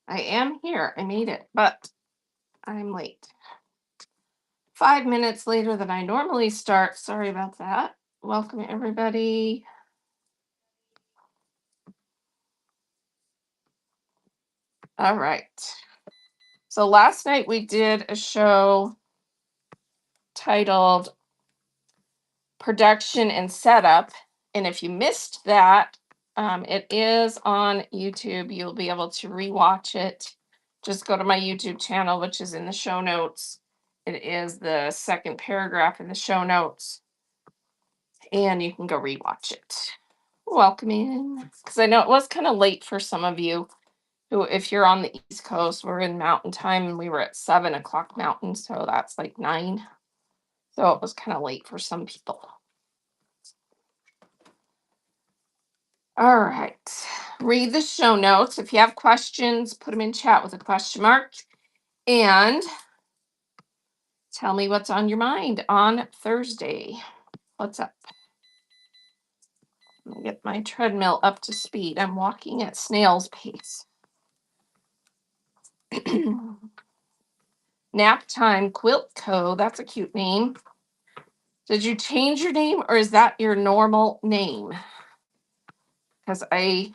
I am here. I made it, but I'm late. 5 minutes later than I normally start. Sorry about that. Welcome, everybody. All right. So last night we did a show titled Production and Setup. And if you missed that, it is on YouTube. You'll be able to rewatch it. Just go to my YouTube channel, which is in the show notes. It is the second paragraph in the show notes, and you can go rewatch it. Welcome in, because I know it was kind of late for some of you who, if you're on the East Coast, we're in Mountain Time and we were at 7 o'clock Mountain, so that's like 9. So it was kind of late for some people. All right. Read the show notes. If you have questions, put them in chat with a question mark. And tell me what's on your mind on Thursday. What's up? Let me get my treadmill up to speed. I'm walking at snail's pace. Nap Time Quilt Co. That's a cute name. Did you change your name or is that your normal name? Because I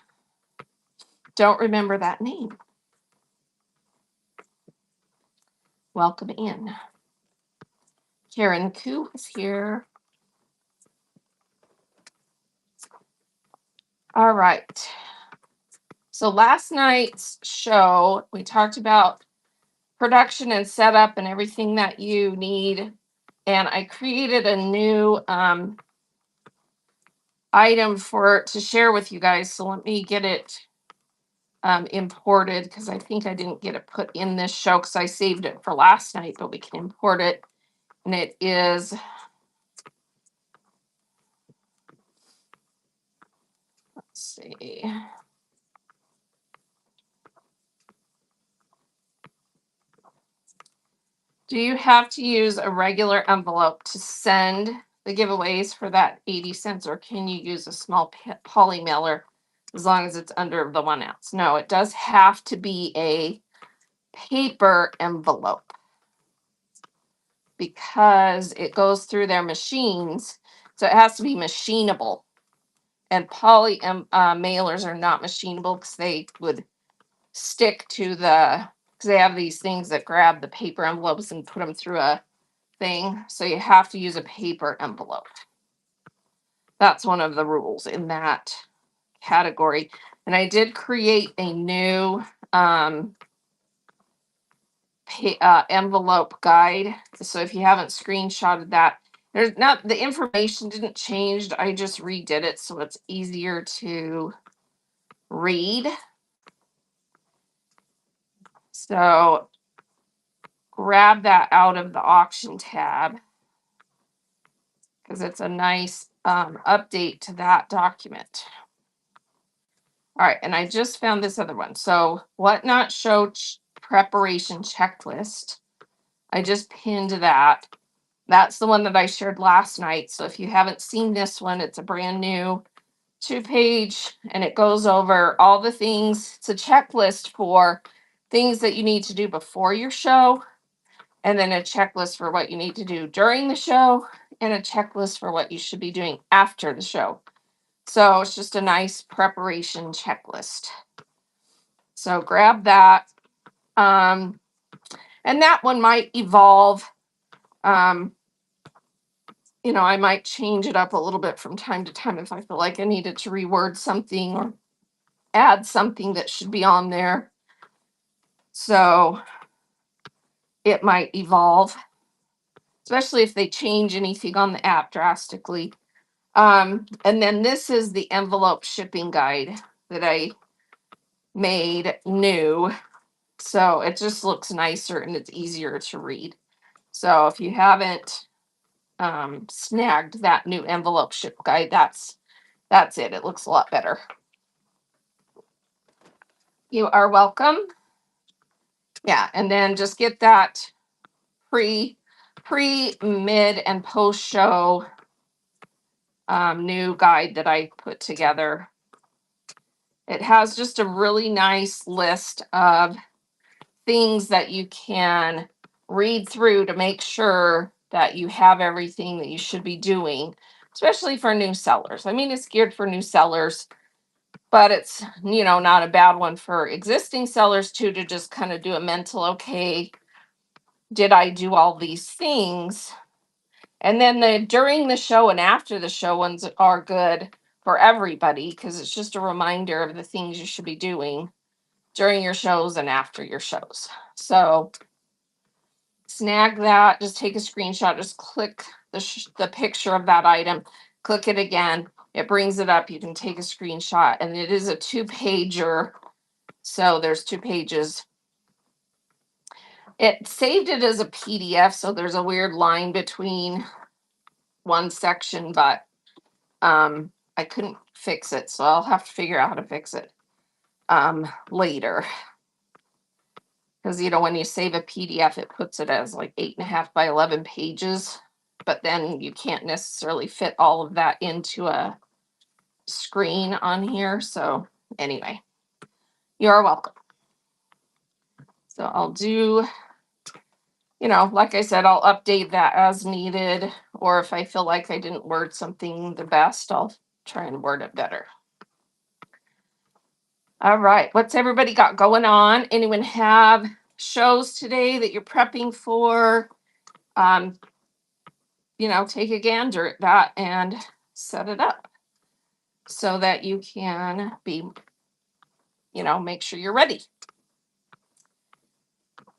don't remember that name. Welcome in. Karen Koo is here. All right. So last night's show, we talked about production and setup and everything that you need. And I created a new item to share with you guys. So let me get it imported, because I think I didn't get it put in this show because I saved it for last night, but we can import it. And it is, let's see. Do you have to use a regular envelope to send the giveaways for that 80 cents, or can you use a small poly mailer as long as it's under the 1 ounce? No, it does have to be a paper envelope because it goes through their machines. So it has to be machinable. And poly mailers are not machinable because they would stick to because they have these things that grab the paper envelopes and put them through a thing. So you have to use a paper envelope. That's one of the rules in that category. And I did create a new envelope guide. So if you haven't screenshotted that, there's not, the information didn't change. I just redid it so it's easier to read. So grab that out of the auction tab because it's a nice update to that document. All right, and I just found this other one. So what not show preparation checklist. I just pinned that. That's the one that I shared last night. So if you haven't seen this one, it's a brand new 2-page and it goes over all the things. It's a checklist for things that you need to do before your show, and then a checklist for what you need to do during the show, and a checklist for what you should be doing after the show. So it's just a nice preparation checklist. So grab that. And that one might evolve. I might change it up a little bit from time to time if I feel like I needed to reword something or add something that should be on there. So it might evolve, especially if they change anything on the app drastically. And then this is the envelope shipping guide that I made new. So it just looks nicer and it's easier to read. So if you haven't snagged that new envelope ship guide, that's it. It looks a lot better. You are welcome. Yeah, and then just get that pre, mid, and post show new guide that I put together. It has just a really nice list of things that you can read through to make sure that you have everything that you should be doing, especially for new sellers. I mean, it's geared for new sellers, but it's, not a bad one for existing sellers too, to just kind of do a mental, okay, did I do all these things? And then the during the show and after the show ones are good for everybody because it's just a reminder of the things you should be doing during your shows and after your shows. So snag that, just take a screenshot, just click the picture of that item, click it again. It brings it up. You can take a screenshot, and it is a 2-pager. So there's 2 pages. It saved it as a PDF, so there's a weird line between one section, but I couldn't fix it, so I'll have to figure out how to fix it later. Because when you save a PDF, it puts it as like 8.5 by 11 pages, but then you can't necessarily fit all of that into a screen on here. So anyway, you're welcome. So I'll do, like I said, I'll update that as needed, or if I feel like I didn't word something the best, I'll try and word it better. All right, what's everybody got going on? Anyone have shows today that you're prepping for? Take a gander at that and set it up so that you can be, make sure you're ready.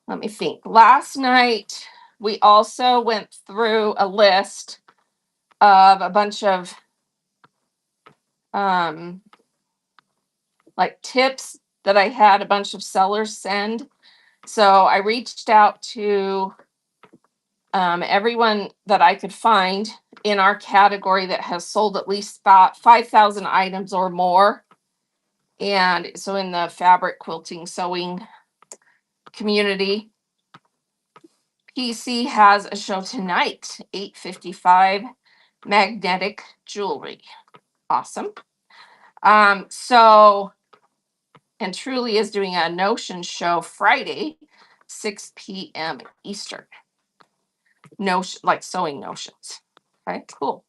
Let me think. Last night, we also went through a list of a bunch of like tips that I had a bunch of sellers send. So I reached out to everyone that I could find in our category that has sold at least 5,000 items or more. And so in the fabric quilting sewing community, PC has a show tonight, 8:55, magnetic jewelry. Awesome. So, and Truly is doing a Notion show Friday, 6 p.m. Eastern. Notion, like sewing notions. Okay, cool.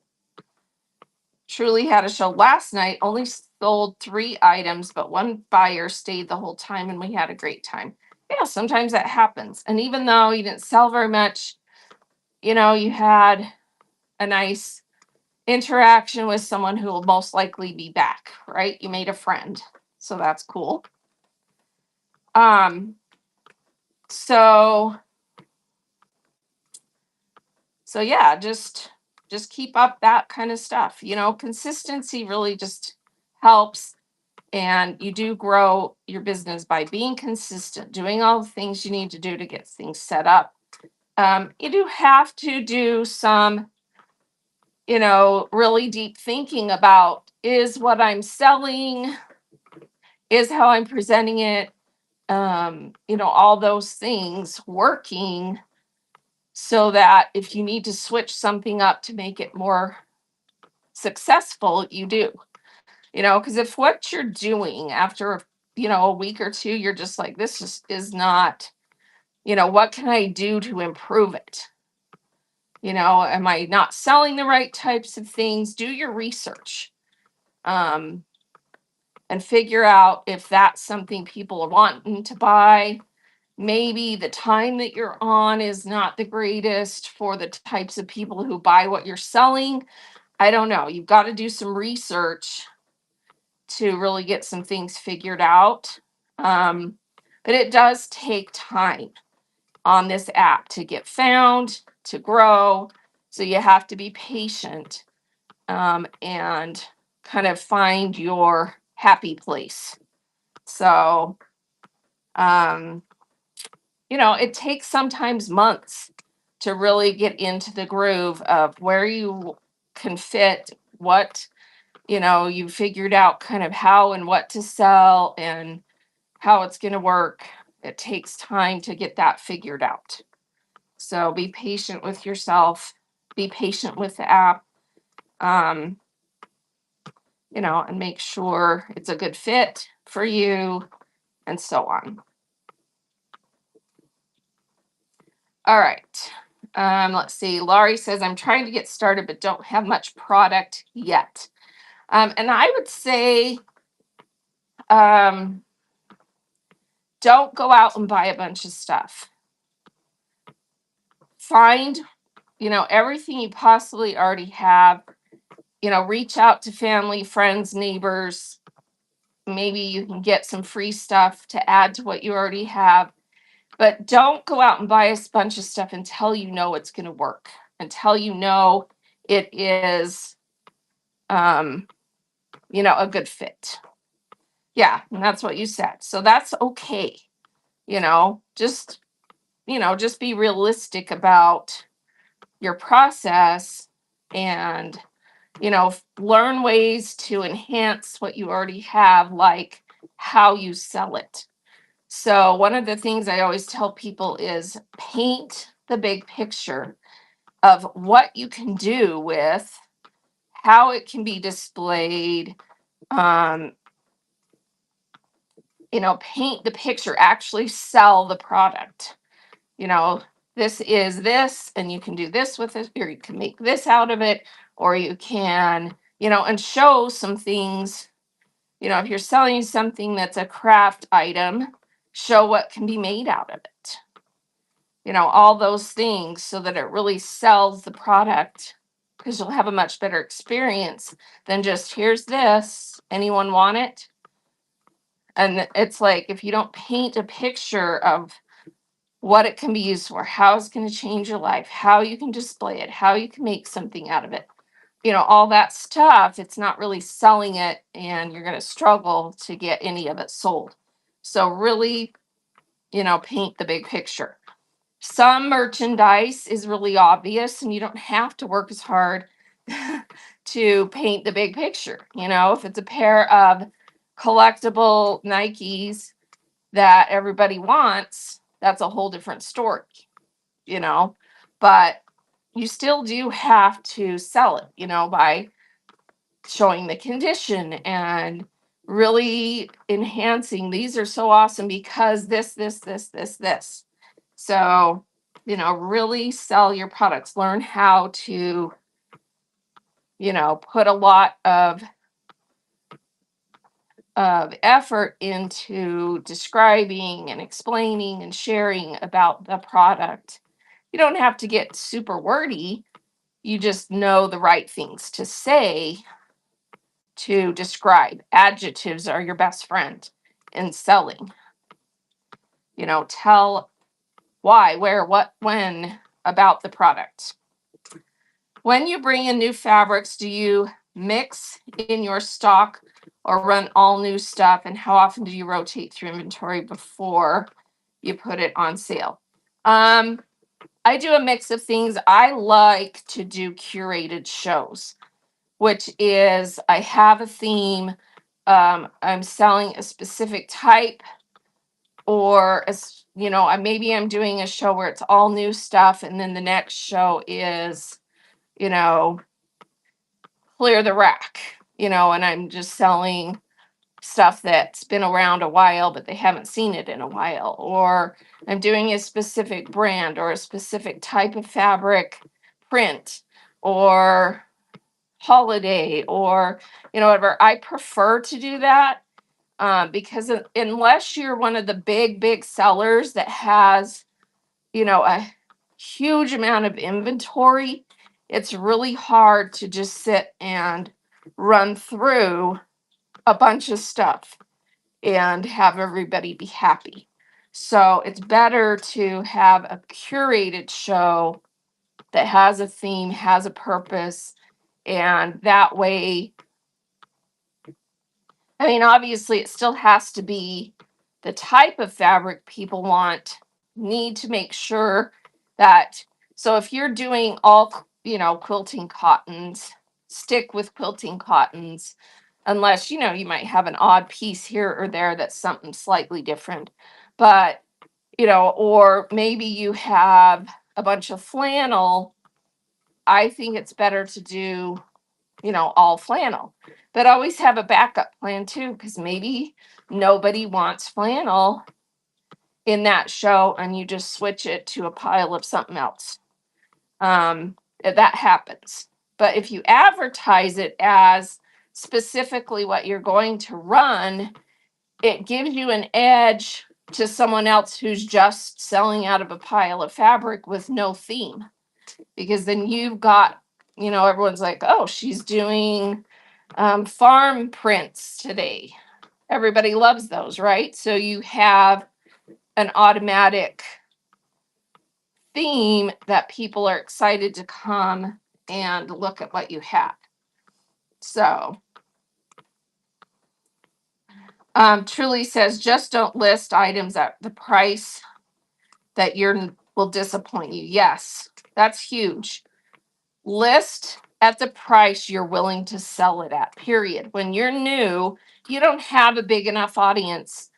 Truly had a show last night, only sold 3 items, but one buyer stayed the whole time and we had a great time. Yeah, sometimes that happens. And even though you didn't sell very much, you had a nice interaction with someone who will most likely be back, right? You made a friend. So that's cool. So yeah, just keep up that kind of stuff. Consistency really just helps. And you do grow your business by being consistent, doing all the things you need to do to get things set up. You do have to do some, really deep thinking about, is what I'm selling, is how I'm presenting it, all those things working, so that if you need to switch something up to make it more successful, you do. Because if what you're doing after a week or two, you're just like, this is not, what can I do to improve it? Am I not selling the right types of things? Do your research and figure out if that's something people are wanting to buy. Maybe the time that you're on is not the greatest for the types of people who buy what you're selling. I don't know. You've got to do some research to really get some things figured out. But it does take time on this app to get found, to grow. So you have to be patient and kind of find your happy place. So, it takes sometimes months to really get into the groove of where you can fit what, you figured out kind of how and what to sell and how it's going to work. It takes time to get that figured out. So be patient with yourself, be patient with the app. and make sure it's a good fit for you and so on. All right. Let's see. Laurie says, I'm trying to get started, but don't have much product yet. And I would say, don't go out and buy a bunch of stuff. Find, everything you possibly already have. Reach out to family, friends, neighbors. Maybe you can get some free stuff to add to what you already have. But don't go out and buy a bunch of stuff until you know it's going to work, until you know it is, a good fit. Yeah, and that's what you said. So that's okay. Just, just be realistic about your process and, learn ways to enhance what you already have, like how you sell it. So, one of the things I always tell people is paint the big picture of what you can do with how it can be displayed. Um, paint the picture, actually sell the product. You know, this is this, and you can do this with it, or you can make this out of it, or you can, and show some things. If you're selling something that's a craft item, show what can be made out of it. All those things so that it really sells the product, because you'll have a much better experience than just here's this. Anyone want it? And it's like, if you don't paint a picture of what it can be used for, how it's going to change your life, how you can display it, how you can make something out of it, all that stuff, it's not really selling it, and you're going to struggle to get any of it sold. So really, paint the big picture. Some merchandise is really obvious, and you don't have to work as hard to paint the big picture. If it's a pair of collectible Nikes that everybody wants, that's a whole different story, you know. But you still do have to sell it, by showing the condition and really enhancing. These are so awesome because this. So, really sell your products. Learn how to, put a lot of effort into describing and explaining and sharing about the product. You don't have to get super wordy. You just know the right things to say to describe. Adjectives are your best friend in selling. Tell why, where, what, when about the product. When you bring in new fabrics, do you mix in your stock or run all new stuff? And how often do you rotate through inventory before you put it on sale? I do a mix of things. I like to do curated shows, which is I have a theme. I'm selling a specific type, or maybe I'm doing a show where it's all new stuff, and then the next show is, you know, clear the rack, and I'm just selling stuff that's been around a while, but they haven't seen it in a while. Or I'm doing a specific brand or a specific type of fabric print or holiday or, whatever. I prefer to do that because unless you're one of the big sellers that has, a huge amount of inventory, it's really hard to just sit and run through a bunch of stuff and have everybody be happy. So it's better to have a curated show that has a theme, has a purpose, and that way, obviously it still has to be the type of fabric people want. Need to make sure that, so if you're doing all, quilting cottons, stick with quilting cottons, unless, you might have an odd piece here or there that's something slightly different. But, or maybe you have a bunch of flannel. I think it's better to do, all flannel. But always have a backup plan too, because maybe nobody wants flannel in that show and you just switch it to a pile of something else. That happens. But if you advertise it as specifically what you're going to run, it gives you an edge to someone else who's just selling out of a pile of fabric with no theme. Because then you've got, everyone's like, oh, she's doing farm prints today. Everybody loves those, right? So you have an automatic theme that people are excited to come and look at what you have. So, Truly says, just don't list items at the price that will disappoint you. Yes, that's huge. List at the price you're willing to sell it at, period. When you're new, you don't have a big enough audience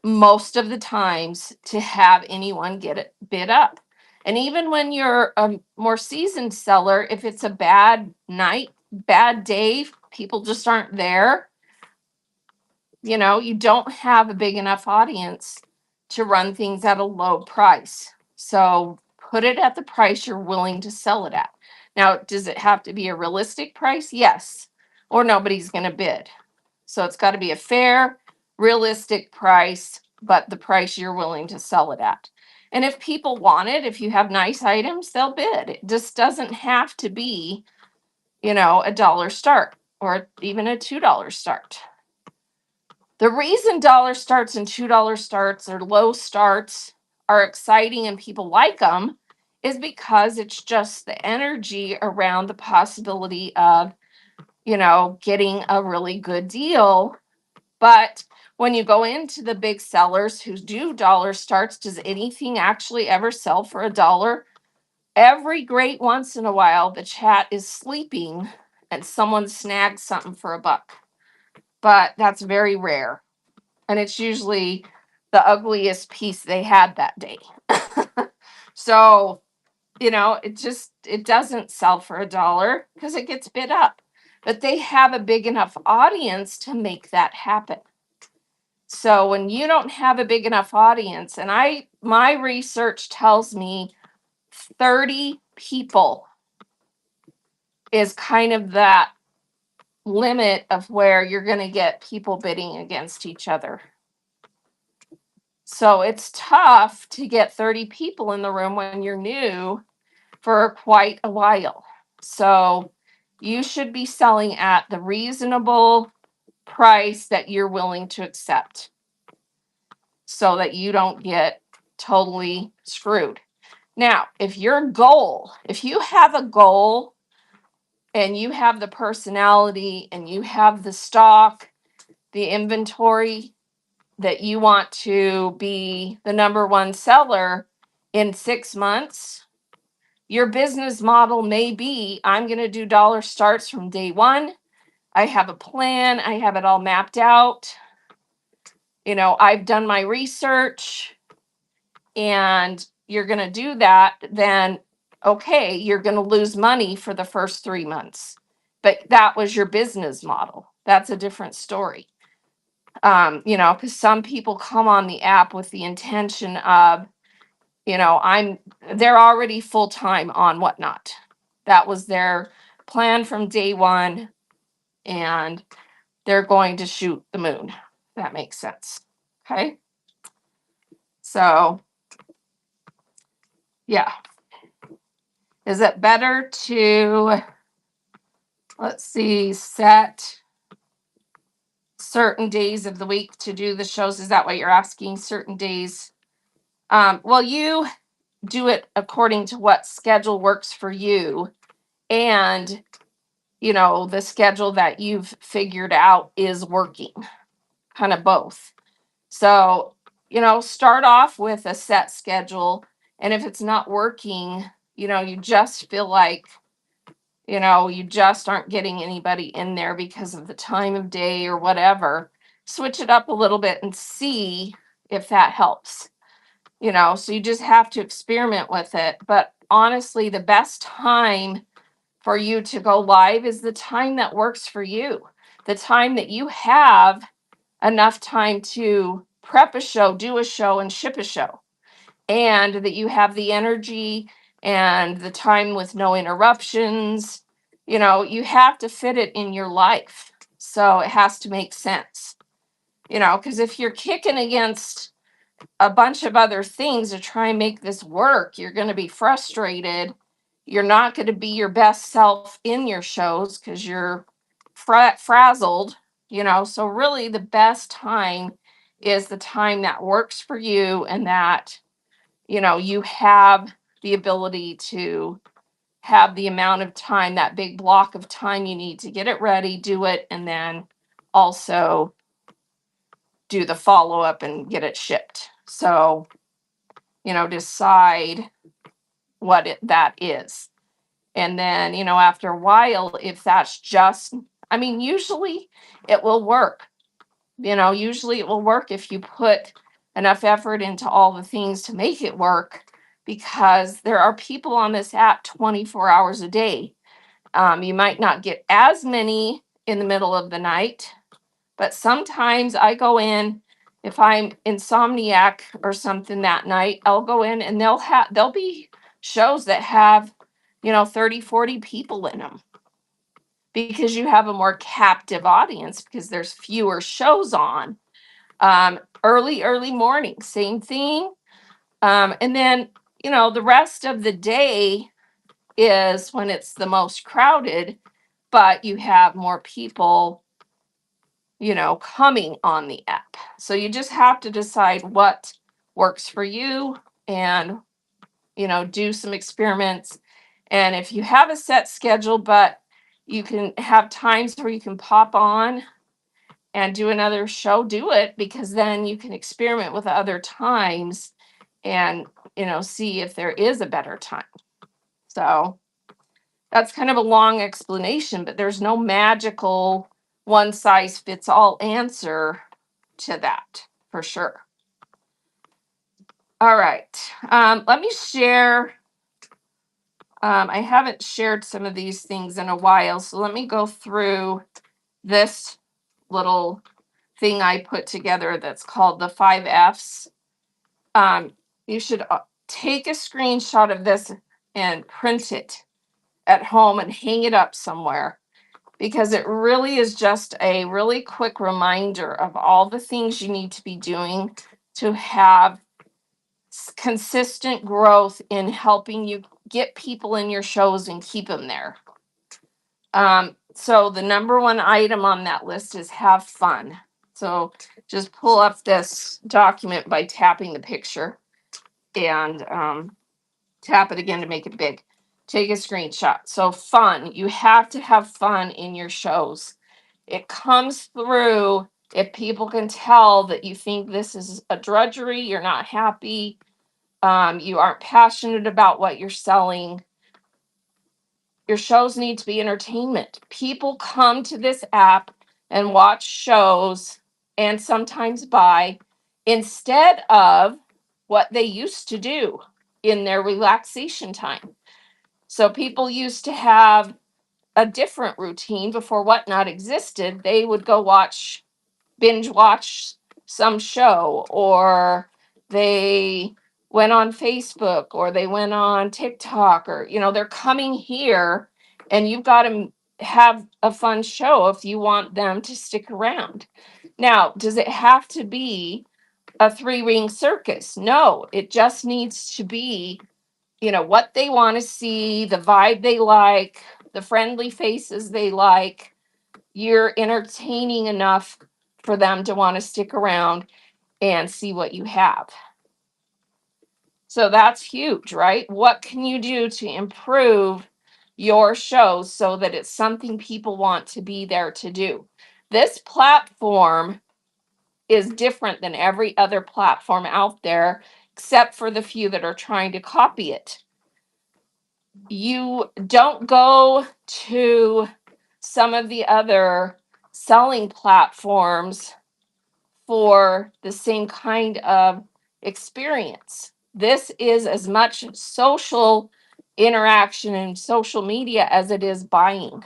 most of the times to have anyone get it bid up. And even when you're a more seasoned seller, if it's a bad night, bad day, people just aren't there, you don't have a big enough audience to run things at a low price. So put it at the price you're willing to sell it at. Now, does it have to be a realistic price? Yes, or nobody's going to bid. So it's got to be a fair, realistic price, but the price you're willing to sell it at. And if people want it, if you have nice items, they'll bid. It just doesn't have to be, a dollar start or even a $2 start. The reason dollar starts and $2 starts or low starts are exciting and people like them is because it's just the energy around the possibility of, getting a really good deal. But when you go into the big sellers who do dollar starts, does anything actually ever sell for $1? Every great once in a while, the chat is sleeping and someone snags something for $1. But that's very rare. And it's usually the ugliest piece they had that day. So, it doesn't sell for $1 because it gets bid up. But they have a big enough audience to make that happen. So when you don't have a big enough audience, and my research tells me 30 people is kind of that limit of where you're going to get people bidding against each other. So it's tough to get 30 people in the room when you're new for quite a while. So you should be selling at the reasonable price that you're willing to accept so that you don't get totally screwed. Now, if you have a goal and you have the personality and you have the stock, the inventory that you want to be the number one seller in 6 months, your business model may be, I'm going to do dollar starts from day one. I have a plan. I have it all mapped out. I've done my research and you're going to do that. Then, okay, you're going to lose money for the first 3 months. But that was your business model. That's a different story. Because some people come on the app with the intention of, they're already full time on Whatnot. That was their plan from day one, and they're going to shoot the moon. That makes sense. Okay. So, yeah. Is it better to, let's see, set certain days of the week to do the shows? Is that what you're asking? Certain days? Well, you do it according to what schedule works for you. And, the schedule that you've figured out is working, kind of both. So, start off with a set schedule. And if it's not working, you just feel like, you just aren't getting anybody in there because of the time of day or whatever, switch it up a little bit and see if that helps. So you just have to experiment with it. But honestly, the best time for you to go live is the time that works for you. the time that you have enough time to prep a show, do a show, and ship a show, and that you have the energy and the time with no interruptions. You have to fit it in your life. So it has to make sense, because if you're kicking against a bunch of other things to try and make this work, you're going to be frustrated. You're not going to be your best self in your shows because you're frazzled, So, really, the best time is the time that works for you and that, you have the ability to have the amount of time, that big block of time you need to get it ready, do it, and then also do the follow up and get it shipped. So, decide what that is. And then, after a while, if that's just, usually it will work. Usually it will work if you put enough effort into all the things to make it work, because there are people on this app 24 hours a day. You might not get as many in the middle of the night, but sometimes I go in, if I'm insomniac or something that night, I'll go in and there'll be shows that have, 30, 40 people in them, because you have a more captive audience because there's fewer shows on. Early morning, same thing. And then, the rest of the day is when it's the most crowded, but you have more people, coming on the app. So you just have to decide what works for you and, do some experiments. And if you have a set schedule, but you can have times where you can pop on and do another show, do it, because then you can experiment with other times and, see if there is a better time. So that's kind of a long explanation, but there's no magical one size fits all answer to that, for sure. All right. Let me share. I haven't shared some of these things in a while, so let me go through this little thing I put together that's called the 5 Fs. You should take a screenshot of this and print it at home and hang it up somewhere, because it really is just a really quick reminder of all the things you need to be doing to have consistent growth in helping you get people in your shows and keep them there. So the number one item on that list is have fun. So just pull up this document by tapping the picture and tap it again to make it big. Take a screenshot. So fun, you have to have fun in your shows. It comes through if people can tell that you think this is a drudgery, you're not happy, you aren't passionate about what you're selling. Your shows need to be entertainment. People come to this app and watch shows and sometimes buy instead of what they used to do in their relaxation time. So people used to have a different routine before Whatnot existed. They would go binge watch some show, or they went on Facebook, or they went on TikTok, or, they're coming here, and you've got to have a fun show if you want them to stick around. Now, does it have to be a 3-ring circus? No, it just needs to be, what they want to see, the vibe they like, the friendly faces they like. You're entertaining enough for them to want to stick around and see what you have. So that's huge, right? What can you do to improve your show so that it's something people want to be there to do? This platform is different than every other platform out there, except for the few that are trying to copy it. You don't go to some of the other selling platforms for the same kind of experience. This is as much social interaction and social media as it is buying.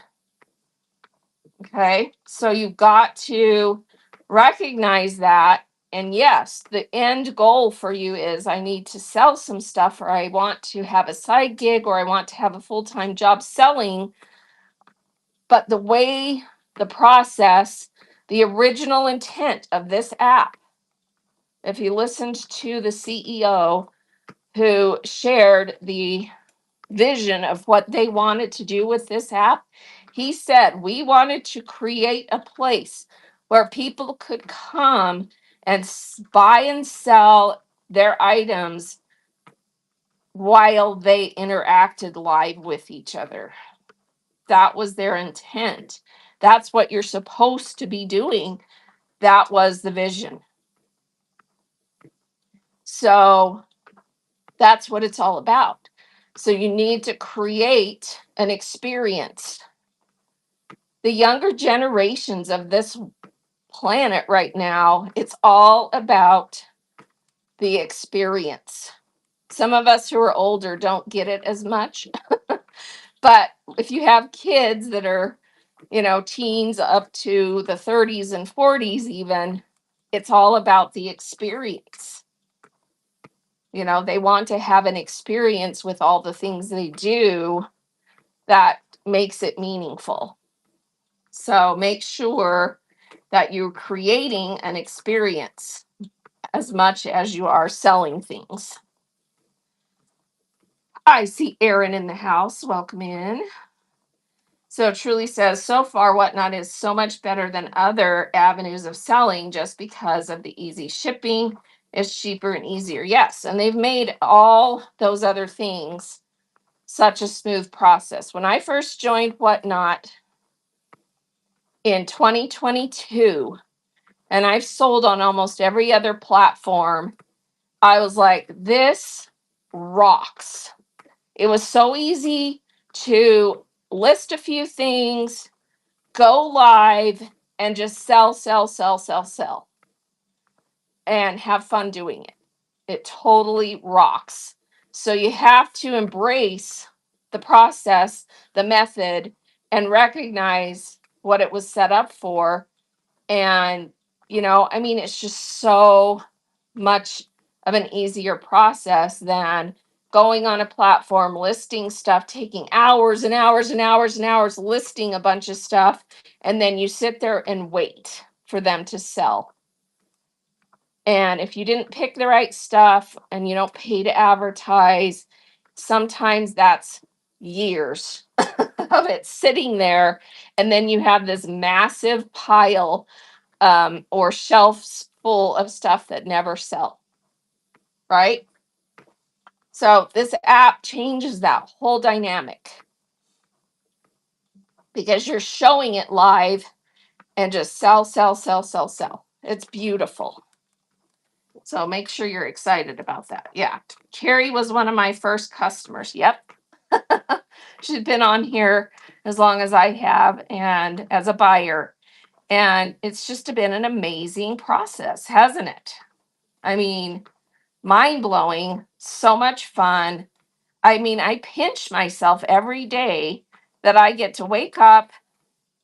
Okay. So you've got to recognize that. And yes, the end goal for you is I need to sell some stuff, or I want to have a side gig, or I want to have a full time job selling. But the way, the process, the original intent of this app, if you listened to the CEO who shared the vision of what they wanted to do with this app, he said, we wanted to create a place where people could come and buy and sell their items while they interacted live with each other. That was their intent. That's what you're supposed to be doing. That was the vision. So that's what it's all about. So you need to create an experience. The younger generations of this planet right now, it's all about the experience. Some of us who are older don't get it as much. But if you have kids that are, teens up to the 30s and 40s, even, it's all about the experience. They want to have an experience with all the things they do that makes it meaningful. So make sure that you're creating an experience as much as you are selling things. I see Erin in the house. Welcome in. So Truly says, so far, Whatnot is so much better than other avenues of selling just because of the easy shipping. It's cheaper and easier. Yes. And they've made all those other things such a smooth process. When I first joined Whatnot in 2022, and I've sold on almost every other platform, I was like, this rocks. It was so easy to list a few things, go live, and just sell, sell, sell, sell, sell, and have fun doing it. It totally rocks. So you have to embrace the process, the method, and recognize what it was set up for. And, it's just so much of an easier process than going on a platform, listing stuff, taking hours and hours and hours and hours, listing a bunch of stuff. And then you sit there and wait for them to sell. And if you didn't pick the right stuff and you don't pay to advertise, sometimes that's years of it sitting there. And then you have this massive pile or shelves full of stuff that never sell. Right? So this app changes that whole dynamic because you're showing it live and just sell, sell, sell, sell, sell. It's beautiful. So make sure you're excited about that. Yeah. Carrie was one of my first customers. Yep. She's been on here as long as I have and as a buyer. And it's just been an amazing process, hasn't it? I mean, mind blowing, so much fun. I mean, I pinch myself every day that I get to wake up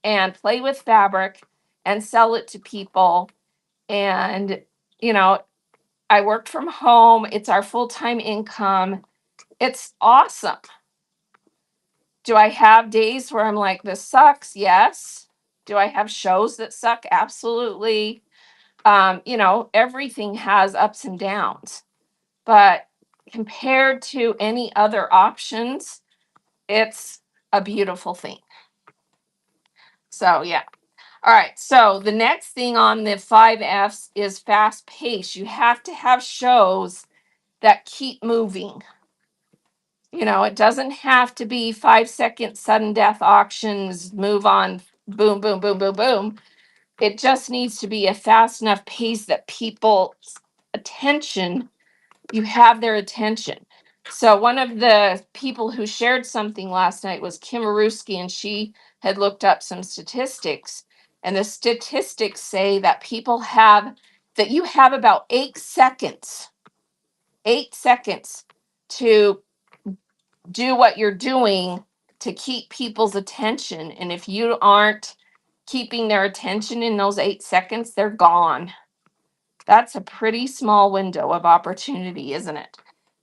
and play with fabric and sell it to people. And, you know, I worked from home. It's our full-time income. It's awesome. Do I have days where I'm like, this sucks? Yes. Do I have shows that suck? Absolutely. Everything has ups and downs. But compared to any other options, it's a beautiful thing. So, yeah. All right. So, the next thing on the 5Fs is fast pace. You have to have shows that keep moving. It doesn't have to be 5-second sudden death auctions, move on, boom, boom, boom, boom, boom. It just needs to be a fast enough pace that people's attention, you have their attention. So one of the people who shared something last night was Kim Aruski, and she had looked up some statistics. And the statistics say that you have about 8 seconds to do what you're doing to keep people's attention. And if you aren't keeping their attention in those 8 seconds, they're gone. That's a pretty small window of opportunity, isn't it?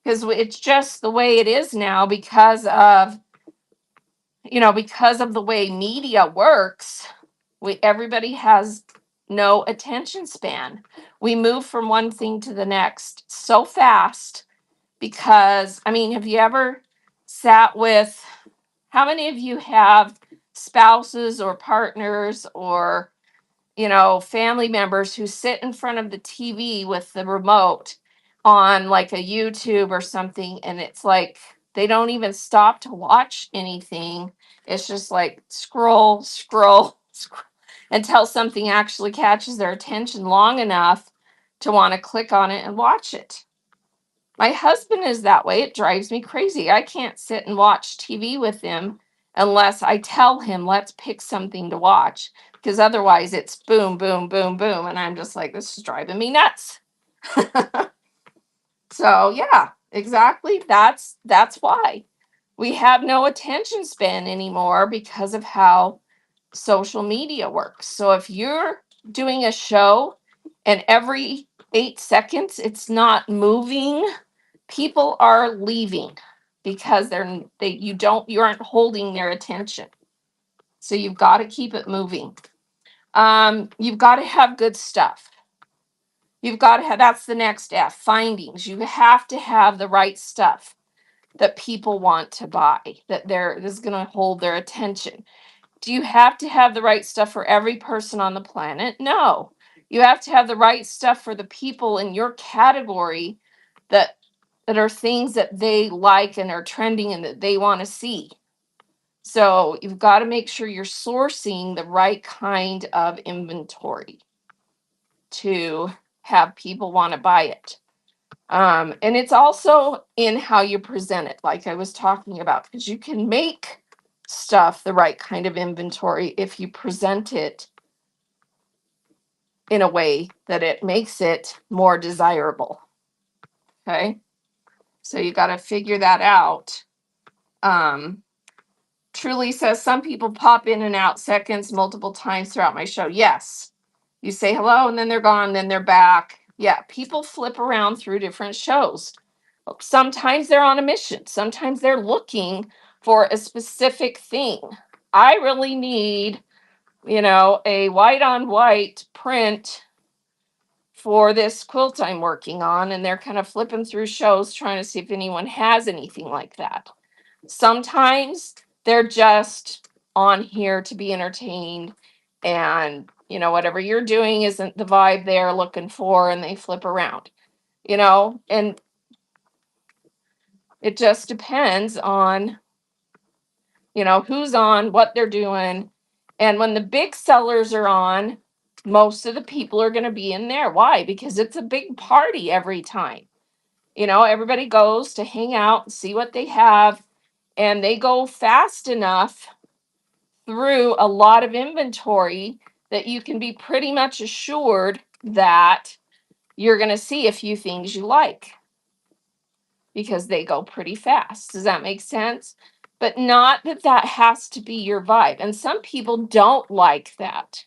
Because it's just the way it is now because of, because of the way media works. Everybody has no attention span. We move from one thing to the next so fast because, I mean, have you ever sat with, how many of you have spouses or partners or, family members who sit in front of the TV with the remote on like a YouTube or something, and it's like they don't even stop to watch anything. It's just like scroll, scroll, scroll until something actually catches their attention long enough to want to click on it and watch it. My husband is that way. It drives me crazy. I can't sit and watch TV with him unless I tell him, let's pick something to watch, because otherwise it's boom, boom, boom, boom. And I'm just like, this is driving me nuts. So yeah, exactly. That's why we have no attention span anymore because of how social media works. So if you're doing a show and every 8 seconds it's not moving, people are leaving because you aren't holding their attention. So you've got to keep it moving. You've got to have good stuff. You've got to have, that's the next F, findings. You have to have the right stuff that people want to buy, that this is going to hold their attention. Do you have to have the right stuff for every person on the planet? No. You have to have the right stuff for the people in your category that are things that they like and are trending and that they want to see. So you've got to make sure you're sourcing the right kind of inventory to have people want to buy it. And it's also in how you present it, like I was talking about, because you can make stuff the right kind of inventory if you present it in a way that it makes it more desirable. Okay. So you got to figure that out. Truly says some people pop in and out seconds multiple times throughout my show. Yes. You say hello and then they're gone, then they're back. Yeah, people flip around through different shows. Sometimes they're on a mission. Sometimes they're looking for a specific thing. I really need, a white on white print for this quilt I'm working on, and they're kind of flipping through shows trying to see if anyone has anything like that. Sometimes they're just on here to be entertained, and whatever you're doing isn't the vibe they're looking for, and they flip around, and it just depends on who's on, what they're doing. And when the big sellers are on, most of the people are going to be in there. Why? Because it's a big party every time. Everybody goes to hang out and see what they have, and they go fast enough through a lot of inventory that you can be pretty much assured that you're going to see a few things you like, because they go pretty fast. Does that make sense? But not that that has to be your vibe. And some people don't like that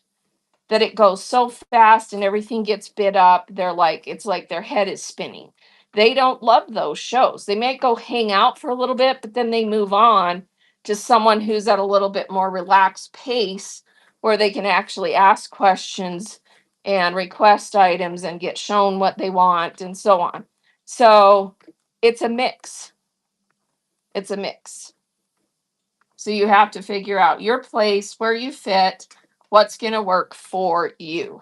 it goes so fast and everything gets bit up. It's like their head is spinning. They don't love those shows. They may go hang out for a little bit, but then they move on to someone who's at a little bit more relaxed pace where they can actually ask questions and request items and get shown what they want and so on. So it's a mix. It's a mix. So you have to figure out your place, where you fit, what's going to work for you.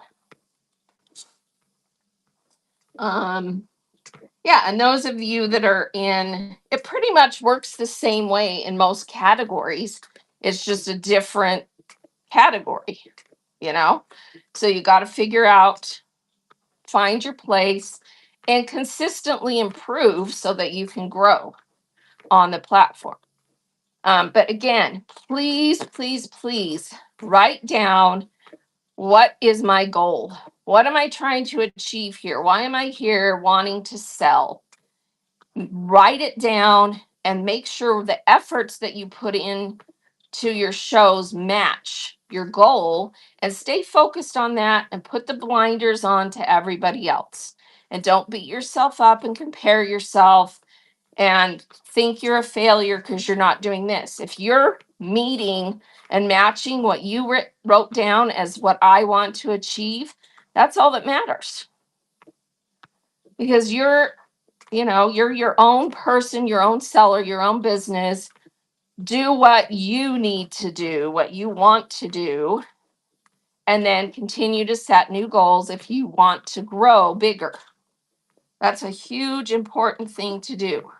Yeah, and those of you that are in, it pretty much works the same way in most categories. It's just a different category, So you got to figure out, find your place, and consistently improve so that you can grow on the platform. But again, please, please, please write down, what is my goal? What am I trying to achieve here? Why am I here wanting to sell? Write it down and make sure the efforts that you put in to your shows match your goal, and stay focused on that and put the blinders on to everybody else. And don't beat yourself up and compare yourself and think you're a failure because you're not doing this. If you're meeting and matching what you wrote down as what I want to achieve, that's all that matters. Because you're your own person, your own seller, your own business. Do what you need to do, what you want to do, and then continue to set new goals if you want to grow bigger. That's a huge, important thing to do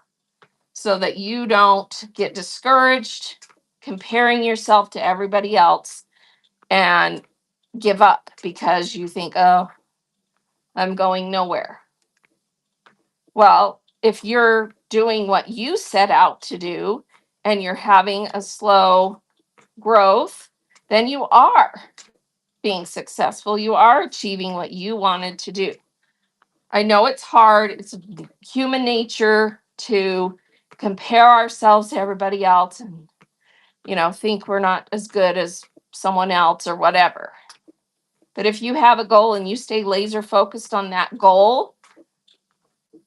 so that you don't get discouraged comparing yourself to everybody else and give up because you think, oh, I'm going nowhere. Well, if you're doing what you set out to do and you're having a slow growth, then you are being successful. You are achieving what you wanted to do. I know it's hard. It's human nature to compare ourselves to everybody else and, think we're not as good as someone else or whatever. But if you have a goal and you stay laser focused on that goal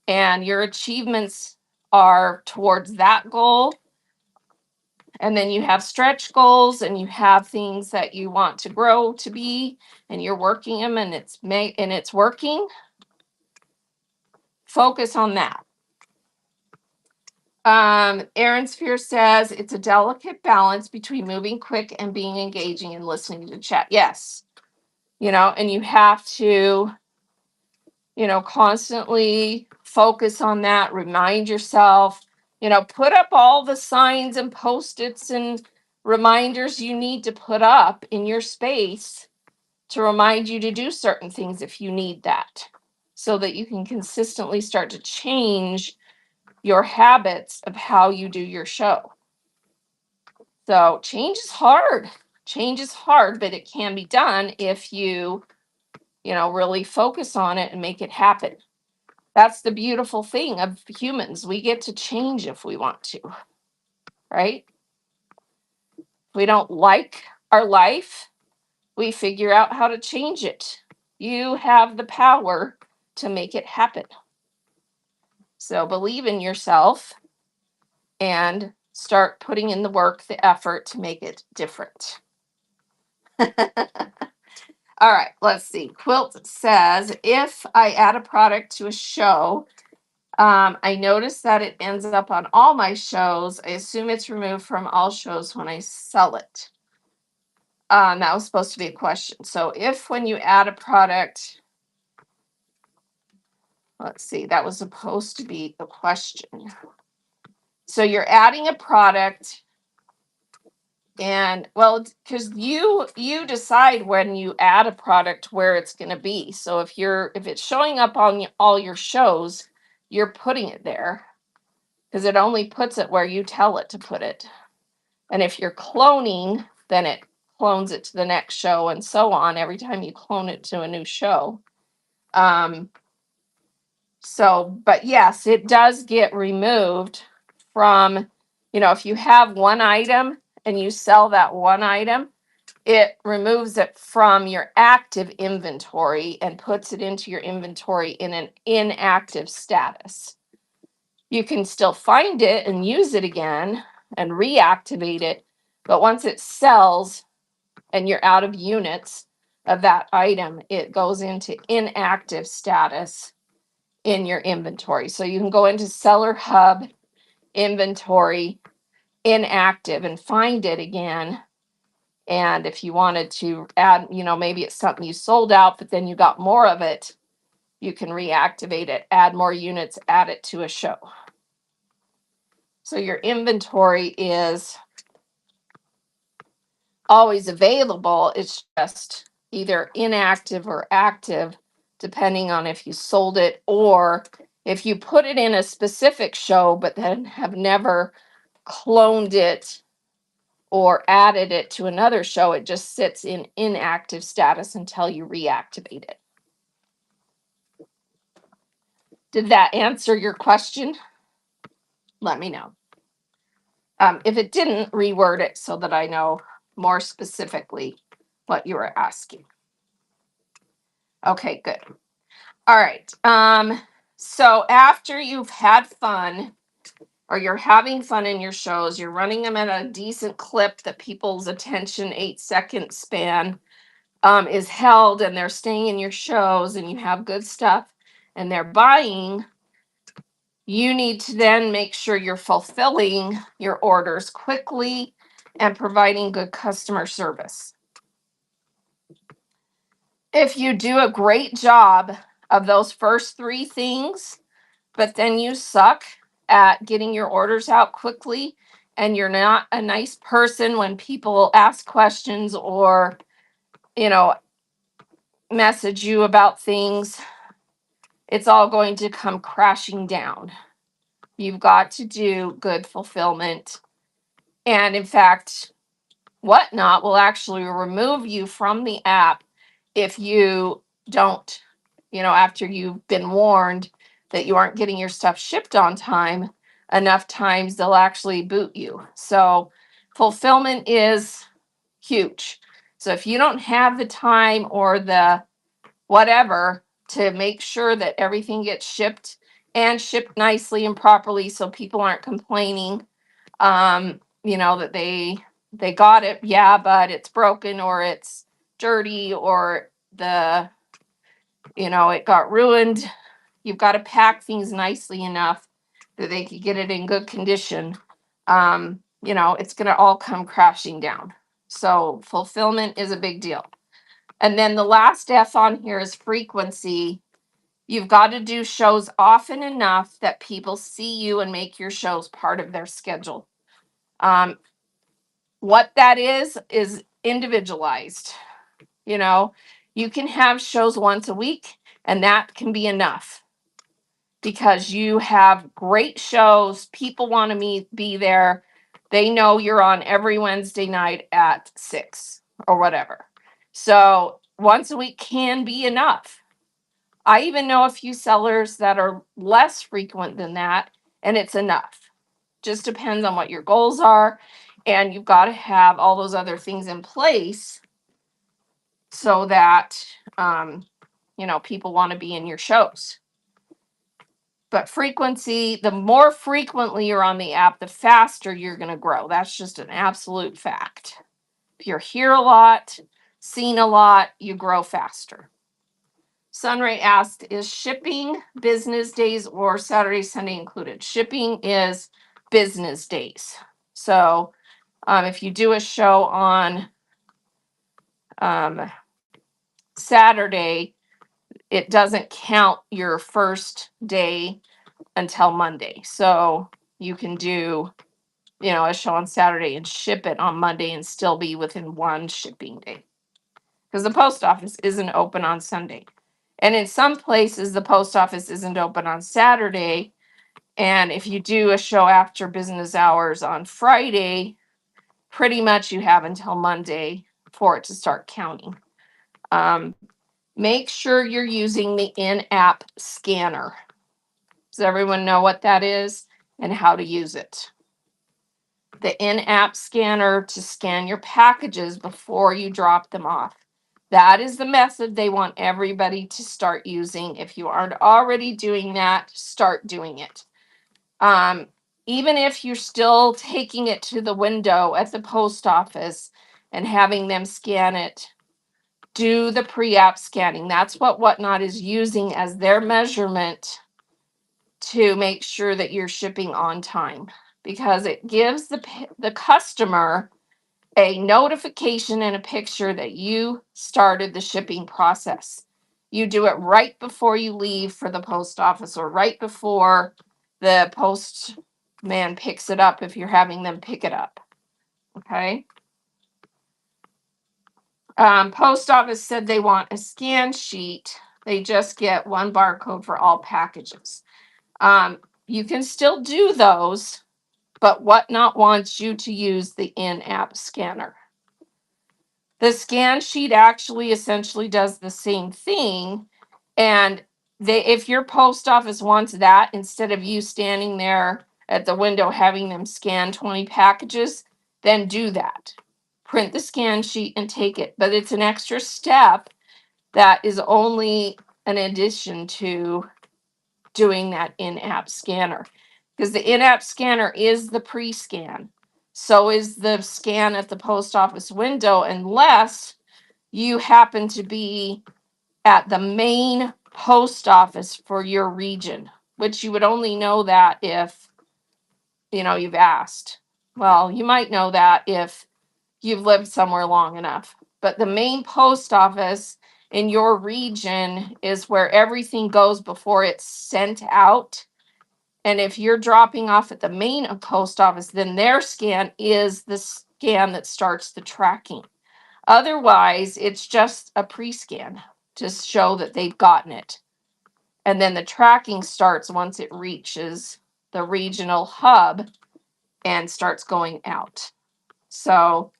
and your achievements are towards that goal, and then you have stretch goals and you have things that you want to grow to be, and you're working them and it's working, focus on that. Aaron Sphere says it's a delicate balance between moving quick and being engaging and listening to chat. Yes. And you have to, constantly focus on that, remind yourself, put up all the signs and post-its and reminders you need to put up in your space to remind you to do certain things if you need that, so that you can consistently start to change your habits of how you do your show. So change is hard. Change is hard, but it can be done if you, really focus on it and make it happen. That's the beautiful thing of humans. We get to change if we want to, right? If we don't like our life, we figure out how to change it. You have the power to make it happen. So believe in yourself and start putting in the work, the effort to make it different. All right, let's see. Quilt says, if I add a product to a show, I notice that it ends up on all my shows. I assume it's removed from all shows when I sell it. That was supposed to be a question. So if when you add a product, let's see, that was supposed to be a question. So you're adding a product, and well, because you decide when you add a product where it's going to be. So if it's showing up on all your shows, you're putting it there because it only puts it where you tell it to put it. And if you're cloning, then it clones it to the next show and so on every time you clone it to a new show. But yes, it does get removed from, if you have one item and you sell that one item, it removes it from your active inventory and puts it into your inventory in an inactive status. You can still find it and use it again and reactivate it, but once it sells and you're out of units of that item, it goes into inactive status in your inventory. So you can go into Seller Hub inventory inactive and find it again. And if you wanted to add, maybe it's something you sold out, but then you got more of it, you can reactivate it, add more units, add it to a show. So your inventory is always available. It's just either inactive or active, depending on if you sold it or if you put it in a specific show, but then have never cloned it or added it to another show. It just sits in inactive status until you reactivate it. Did that answer your question? Let me know. If it didn't, reword it so that I know more specifically what you were asking. Okay, good. All right. So after you've had fun, or you're having fun in your shows, you're running them at a decent clip that people's attention 8 second span is held, and they're staying in your shows, and you have good stuff and they're buying, you need to then make sure you're fulfilling your orders quickly and providing good customer service. If you do a great job of those first three things, but then you suck at getting your orders out quickly, and you're not a nice person when people ask questions or, you know, message you about things, it's all going to come crashing down. You've got to do good fulfillment. And in fact, Whatnot will actually remove you from the app if you don't, after you've been warned that you aren't getting your stuff shipped on time enough times, they'll actually boot you. So fulfillment is huge. So if you don't have the time or the whatever to make sure that everything gets shipped and shipped nicely and properly so people aren't complaining, that they got it, yeah, but it's broken or it's dirty or it got ruined. You've got to pack things nicely enough that they could get it in good condition. It's going to all come crashing down. So fulfillment is a big deal. And then the last F on here is frequency. You've got to do shows often enough that people see you and make your shows part of their schedule. What that is individualized. You can have shows once a week, and that can be enough because you have great shows. People want to be there. They know you're on every Wednesday night at 6 or whatever. So once a week can be enough. I even know a few sellers that are less frequent than that, and it's enough. Just depends on what your goals are, and you've got to have all those other things in place so that people want to be in your shows. But frequency, the more frequently you're on the app, the faster you're going to grow. That's just an absolute fact. If you're here a lot, seen a lot, you grow faster. Sunray asked, is shipping business days or Saturday, Sunday included? Shipping is business days. So if you do a show on Saturday, it doesn't count your first day until Monday. So you can do, a show on Saturday and ship it on Monday and still be within one shipping day. Because the post office isn't open on Sunday. And in some places, the post office isn't open on Saturday. And if you do a show after business hours on Friday, pretty much you have until Monday for it to start counting. Make sure you're using the in-app scanner. Does everyone know what that is and how to use it? The in-app scanner to scan your packages before you drop them off. That is the method they want everybody to start using. If you aren't already doing that, start doing it. Even if you're still taking it to the window at the post office and having them scan it, do the pre-app scanning. That's what Whatnot is using as their measurement to make sure that you're shipping on time, because it gives the customer a notification and a picture that you started the shipping process. You do it right before you leave for the post office or right before the postman picks it up if you're having them pick it up. Okay. Post office said they want a scan sheet. They just get one barcode for all packages. You can still do those, but Whatnot wants you to use the in-app scanner. The scan sheet actually essentially does the same thing. And if your post office wants that, instead of you standing there at the window having them scan 20 packages, then do that. Print the scan sheet and take it. But it's an extra step that is only an addition to doing that in-app scanner. Because the in-app scanner is the pre-scan. So is the scan at the post office window, unless you happen to be at the main post office for your region, which you would only know that if, you've asked. Well, you might know that if you've lived somewhere long enough. But the main post office in your region is where everything goes before it's sent out. And if you're dropping off at the main post office, then their scan is the scan that starts the tracking. Otherwise, it's just a pre-scan to show that they've gotten it. And then the tracking starts once it reaches the regional hub and starts going out. So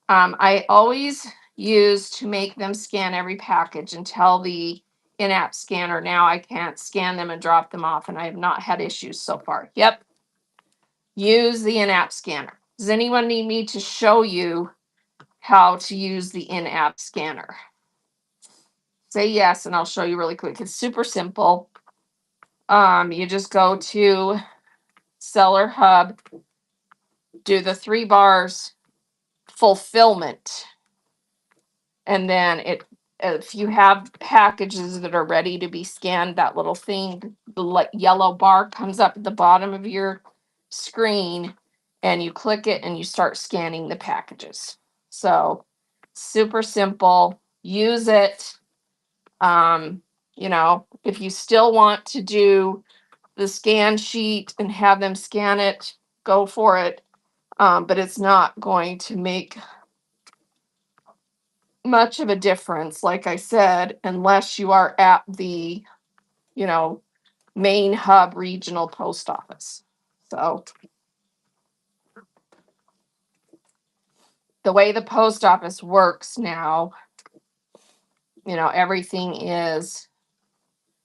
I always use to make them scan every package and tell the in-app scanner now I can't scan them and drop them off, and I have not had issues so far. Yep. Use the in-app scanner. Does anyone need me to show you how to use the in-app scanner? Say yes, and I'll show you really quick. It's super simple. You just go to Seller Hub, do the 3 bars, fulfillment, and then if you have packages that are ready to be scanned, that little thing, the yellow bar comes up at the bottom of your screen, and you click it and you start scanning the packages. So super simple. Use it. If you still want to do the scan sheet and have them scan it, go for it. But it's not going to make much of a difference, like I said, unless you are at the, main hub regional post office. So the way the post office works now, everything is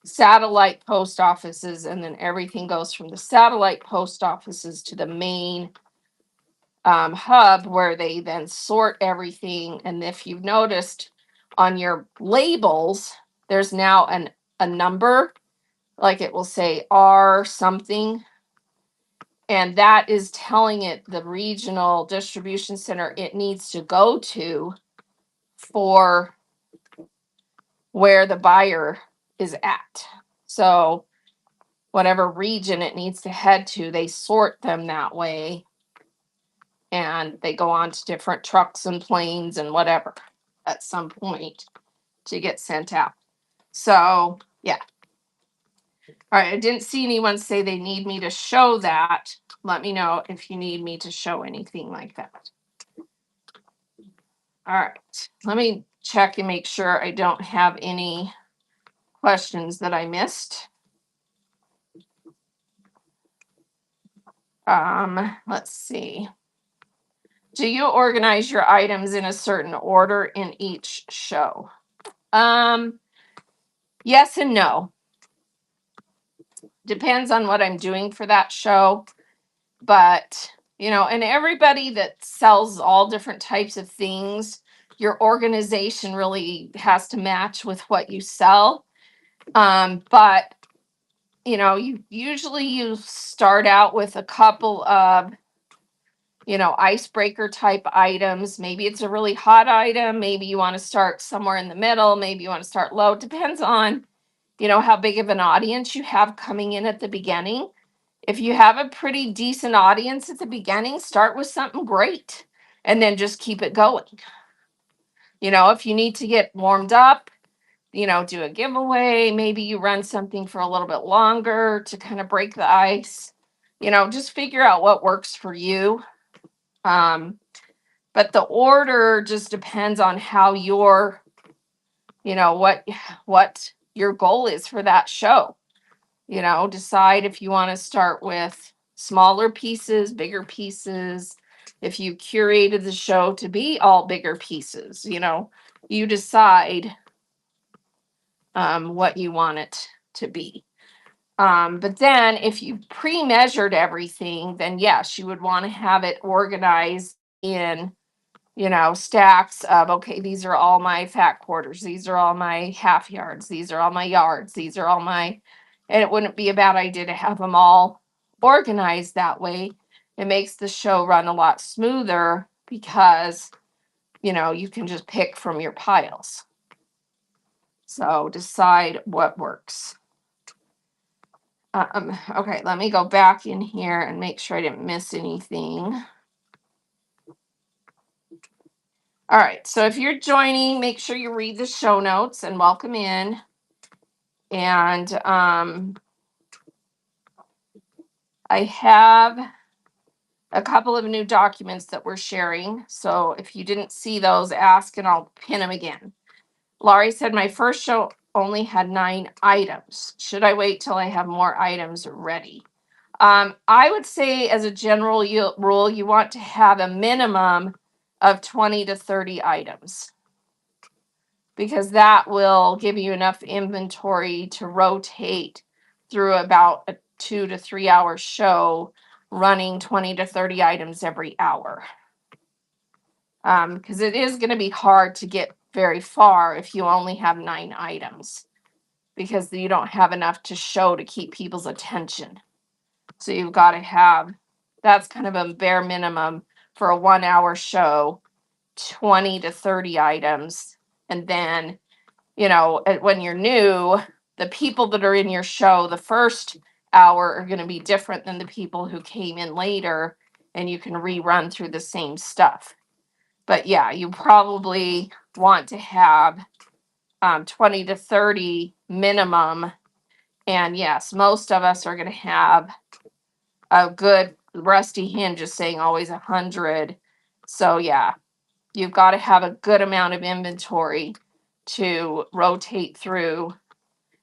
satellite post offices, and then everything goes from the satellite post offices to the main hub, where they then sort everything. And if you've noticed on your labels, there's now a number, like it will say R something, and that is telling it the regional distribution center it needs to go to for where the buyer is at. So whatever region it needs to head to, they sort them that way, and they go on to different trucks and planes and whatever at some point to get sent out. So yeah. All right, I didn't see anyone say they need me to show that. Let me know if you need me to show anything like that. All right, let me check and make sure I don't have any questions that I missed. Let's see. Do you organize your items in a certain order in each show? Yes and no. Depends on what I'm doing for that show. But, and everybody that sells all different types of things, your organization really has to match with what you sell. But you start out with a couple of, icebreaker type items. Maybe it's a really hot item. Maybe you want to start somewhere in the middle. Maybe you want to start low. Depends on, how big of an audience you have coming in at the beginning. If you have a pretty decent audience at the beginning, start with something great and then just keep it going. If you need to get warmed up, do a giveaway. Maybe you run something for a little bit longer to kind of break the ice. Just figure out what works for you. But the order just depends on how your, what your goal is for that show. Decide if you want to start with smaller pieces, bigger pieces. If you curated the show to be all bigger pieces, you decide what you want it to be. But then if you pre-measured everything, then yes, you would want to have it organized in, stacks of, okay, these are all my fat quarters, these are all my half yards, these are all my yards, these are all my, and it wouldn't be a bad idea to have them all organized that way. It makes the show run a lot smoother because, you can just pick from your piles. So decide what works. Okay, let me go back in here and make sure I didn't miss anything. All right, so if you're joining, make sure you read the show notes and welcome in. And I have a couple of new documents that we're sharing. So if you didn't see those, ask and I'll pin them again. Laurie said my first show only had 9 items. Should I wait till I have more items ready? I would say, as a general rule, you want to have a minimum of 20 to 30 items because that will give you enough inventory to rotate through about a 2 to 3 hour show, running 20 to 30 items every hour. Because it is going to be hard to get very far if you only have 9 items because you don't have enough to show to keep people's attention. So you've got to have, that's kind of a bare minimum for a 1 hour show, 20 to 30 items. And then, when you're new, the people that are in your show the first hour are going to be different than the people who came in later, and you can rerun through the same stuff. But yeah, you probably want to have 20 to 30 minimum. And yes, most of us are going to have a good Rusty Hinge is saying always 100. So yeah, you've got to have a good amount of inventory to rotate through.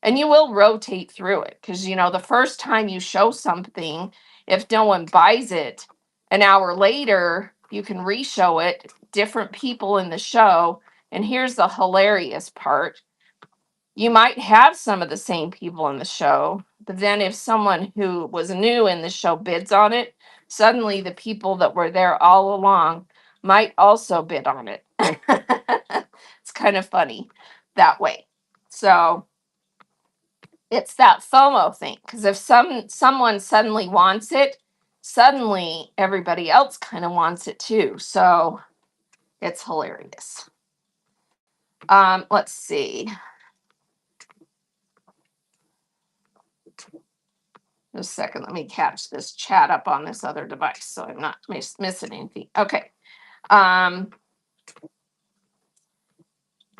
And you will rotate through it because, the first time you show something, if no one buys it, an hour later, you can re-show it, different people in the show. And here's the hilarious part. You might have some of the same people in the show, but then if someone who was new in the show bids on it, suddenly the people that were there all along might also bid on it. It's kind of funny that way. So it's that FOMO thing, because if someone suddenly wants it, suddenly everybody else kind of wants it too. So it's hilarious. Let's see. Just a second, let me catch this chat up on this other device so I'm not missing anything. Okay.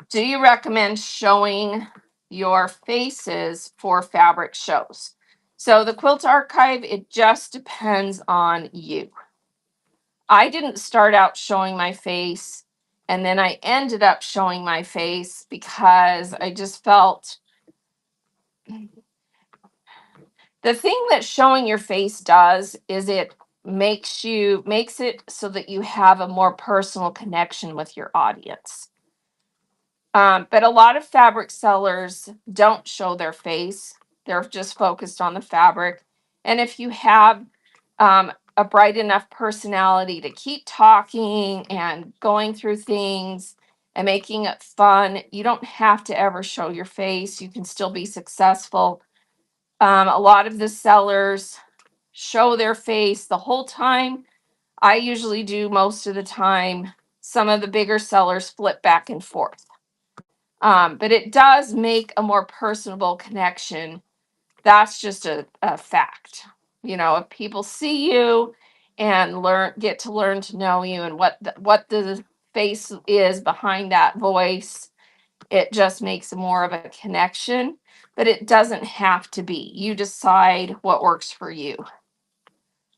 Do you recommend showing your faces for fabric shows? So the Quilt Archive, it just depends on you. I didn't start out showing my face, and then I ended up showing my face because I just felt the thing that showing your face does is it makes it so that you have a more personal connection with your audience. But a lot of fabric sellers don't show their face. They're just focused on the fabric. And if you have a bright enough personality to keep talking and going through things and making it fun, you don't have to ever show your face. You can still be successful. A lot of the sellers show their face the whole time. I usually do most of the time. Some of the bigger sellers flip back and forth. But it does make a more personable connection. That's just a fact. If people see you and get to learn to know you and what the face is behind that voice, it just makes more of a connection. But it doesn't have to be. You decide what works for you.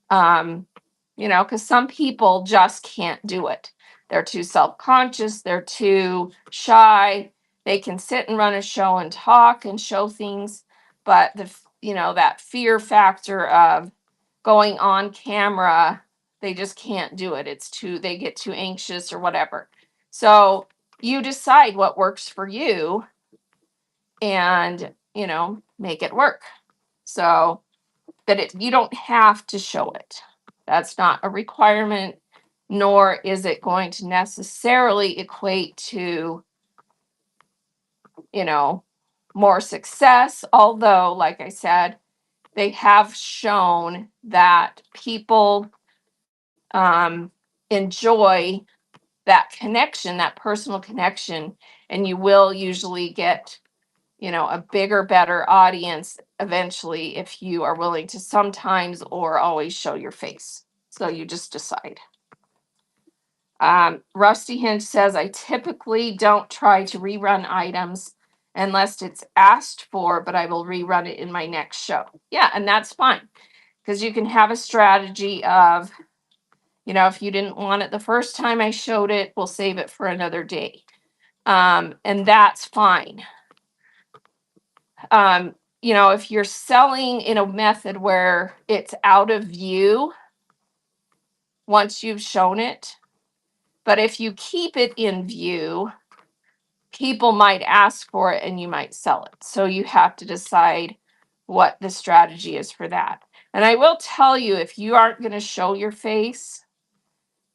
Because some people just can't do it. They're too self-conscious, they're too shy. They can sit and run a show and talk and show things, but that fear factor of going on camera, they just can't do it. They get too anxious or whatever. So you decide what works for you and, make it work. So that you don't have to show it. That's not a requirement, nor is it going to necessarily equate to, you know, more success. Although, like I said, they have shown that people enjoy that connection, that personal connection, and you will usually get, a bigger, better audience eventually if you are willing to sometimes or always show your face. So you just decide. Rusty Hinge says, I typically don't try to rerun items unless it's asked for, but I will rerun it in my next show. Yeah, and that's fine because you can have a strategy of, if you didn't want it the first time I showed it, we'll save it for another day. And that's fine. If you're selling in a method where it's out of view once you've shown it, but if you keep it in view, people might ask for it and you might sell it. So you have to decide what the strategy is for that. And I will tell you, if you aren't going to show your face,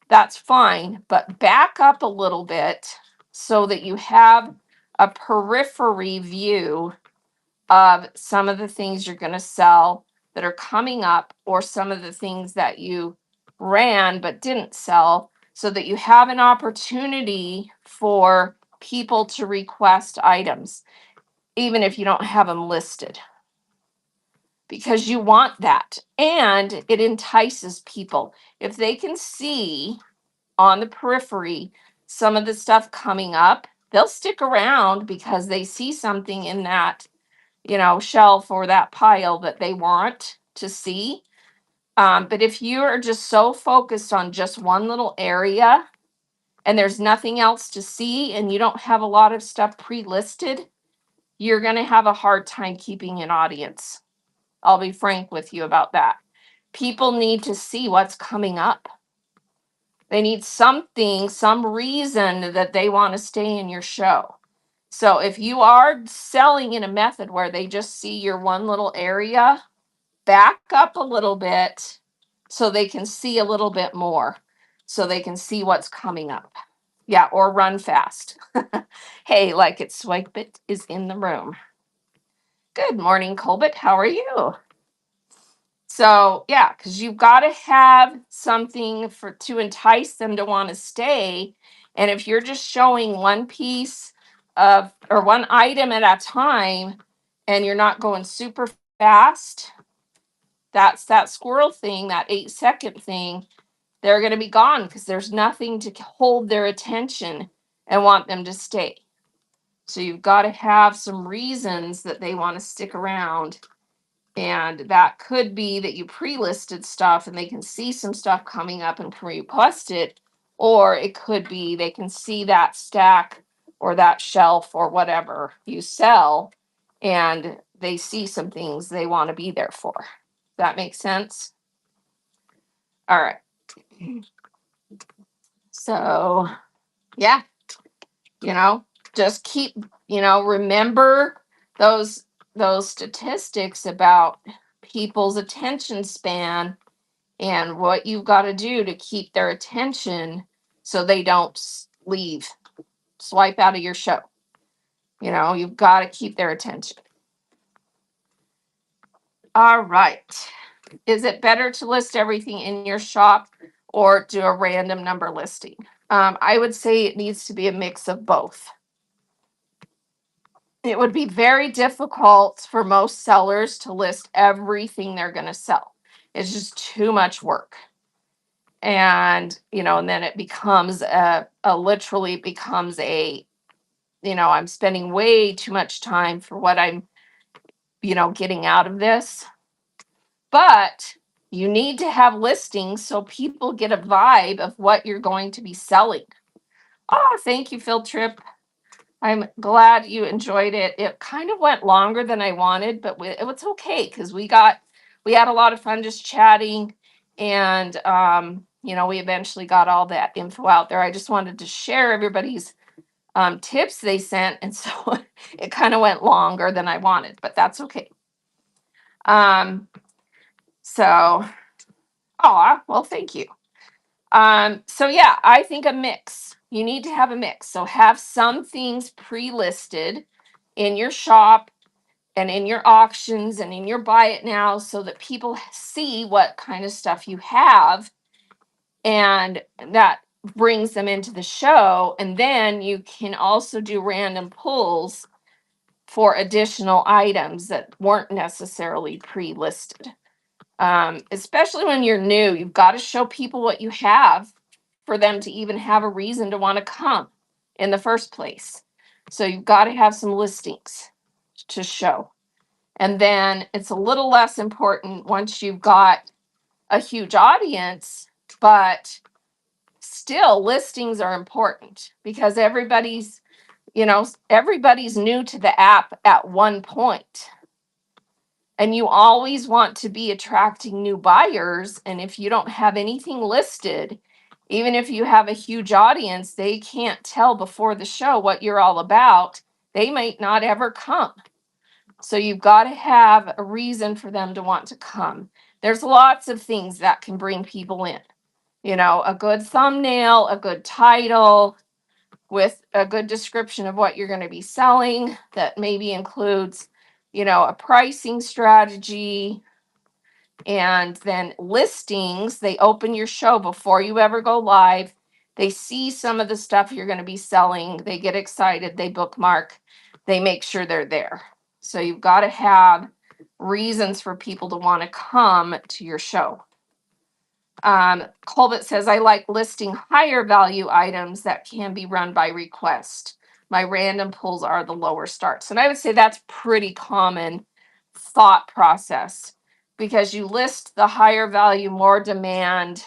that's fine, but back up a little bit so that you have a periphery view of some of the things you're going to sell that are coming up, or some of the things that you ran but didn't sell, so that you have an opportunity for people to request items, even if you don't have them listed, because you want that. And it entices people. If they can see on the periphery some of the stuff coming up, they'll stick around because they see something in that, shelf or that pile that they want to see. But if you are just so focused on just one little area and there's nothing else to see and you don't have a lot of stuff pre-listed, you're going to have a hard time keeping an audience. I'll be frank with you about that. People need to see what's coming up. They need something, some reason that they want to stay in your show. So if you are selling in a method where they just see your one little area, back up a little bit so they can see a little bit more, so they can see what's coming up. Yeah, or run fast. Hey, like it, Swipe It is in the room. Good morning, Colbert. How are you? So yeah, because you've got to have something to entice them to want to stay. And if you're just showing one piece of or one item at a time and you're not going super fast, that's that squirrel thing, that 8-second thing, they're going to be gone because there's nothing to hold their attention and want them to stay. So you've got to have some reasons that they want to stick around. And that could be that you pre-listed stuff and they can see some stuff coming up and can request it. Or it could be they can see that stack or that shelf or whatever you sell and they see some things they want to be there for. That makes sense? All right. So, yeah, just keep, remember those statistics about people's attention span and what you've got to do to keep their attention so they don't leave, swipe out of your show. You've got to keep their attention. All right. Is it better to list everything in your shop or do a random number listing? I would say it needs to be a mix of both. It would be very difficult for most sellers to list everything they're going to sell. It's just too much work. And, and then it becomes literally becomes I'm spending way too much time for what I'm, getting out of this. But you need to have listings so people get a vibe of what you're going to be selling. Oh, thank you, Phil Tripp. I'm glad you enjoyed it. It kind of went longer than I wanted, but it was okay because we had a lot of fun just chatting, and we eventually got all that info out there. I just wanted to share everybody's tips they sent, and so it kind of went longer than I wanted, but that's okay. So, well, thank you. So yeah, I think a mix. You need to have a mix. So have some things pre-listed in your shop and in your auctions and in your buy it now so that people see what kind of stuff you have, and that brings them into the show. And then you can also do random pulls for additional items that weren't necessarily pre-listed. Especially when you're new, you've got to show people what you have for them to even have a reason to want to come in the first place. So you've got to have some listings to show. And then it's a little less important once you've got a huge audience, but still listings are important because everybody's new to the app at one point. And you always want to be attracting new buyers. And if you don't have anything listed, even if you have a huge audience, they can't tell before the show what you're all about. They might not ever come. So you've got to have a reason for them to want to come. There's lots of things that can bring people in. A good thumbnail, a good title with a good description of what you're going to be selling that maybe includes, a pricing strategy, and then listings. They open your show before you ever go live. They see some of the stuff you're going to be selling. They get excited. They bookmark. They make sure they're there. So you've got to have reasons for people to want to come to your show. Colbert says, I like listing higher value items that can be run by request. My random pulls are the lower starts. And I would say that's pretty common thought process because you list the higher value, more demand,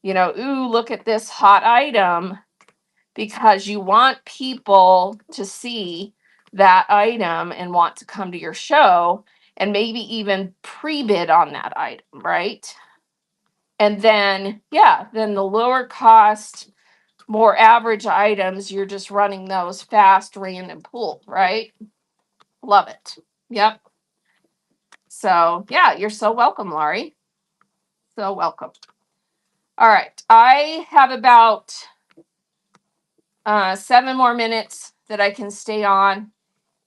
ooh, look at this hot item, because you want people to see that item and want to come to your show and maybe even pre-bid on that item, right? And then, then the lower cost, more average items, you're just running those fast, random pool, right? Love it. Yep. So, yeah, you're so welcome, Laurie. So welcome. All right. I have about 7 more minutes that I can stay on,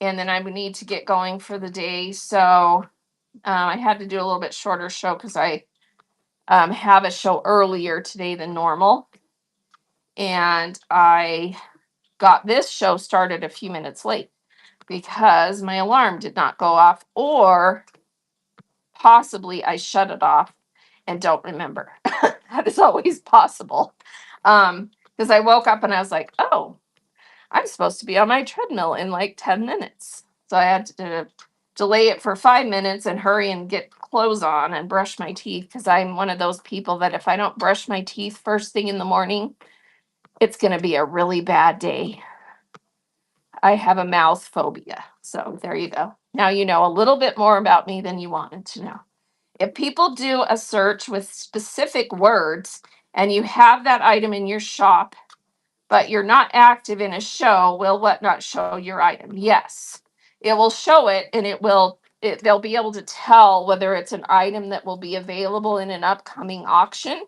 and then I would need to get going for the day. So, I had to do a little bit shorter show because I have a show earlier today than normal. And I got this show started a few minutes late because my alarm did not go off, or possibly I shut it off and don't remember. That is always possible. Because I woke up and I was like, oh, I'm supposed to be on my treadmill in like 10 minutes. So I had to delay it for 5 minutes and hurry and get clothes on and brush my teeth, because I'm one of those people that if I don't brush my teeth first thing in the morning, it's going to be a really bad day. I have a mouth phobia. So there you go. Now you know a little bit more about me than you wanted to know. If people do a search with specific words and you have that item in your shop, but you're not active in a show, will what not show your item? Yes, it will show it, and they'll be able to tell whether it's an item that will be available in an upcoming auction,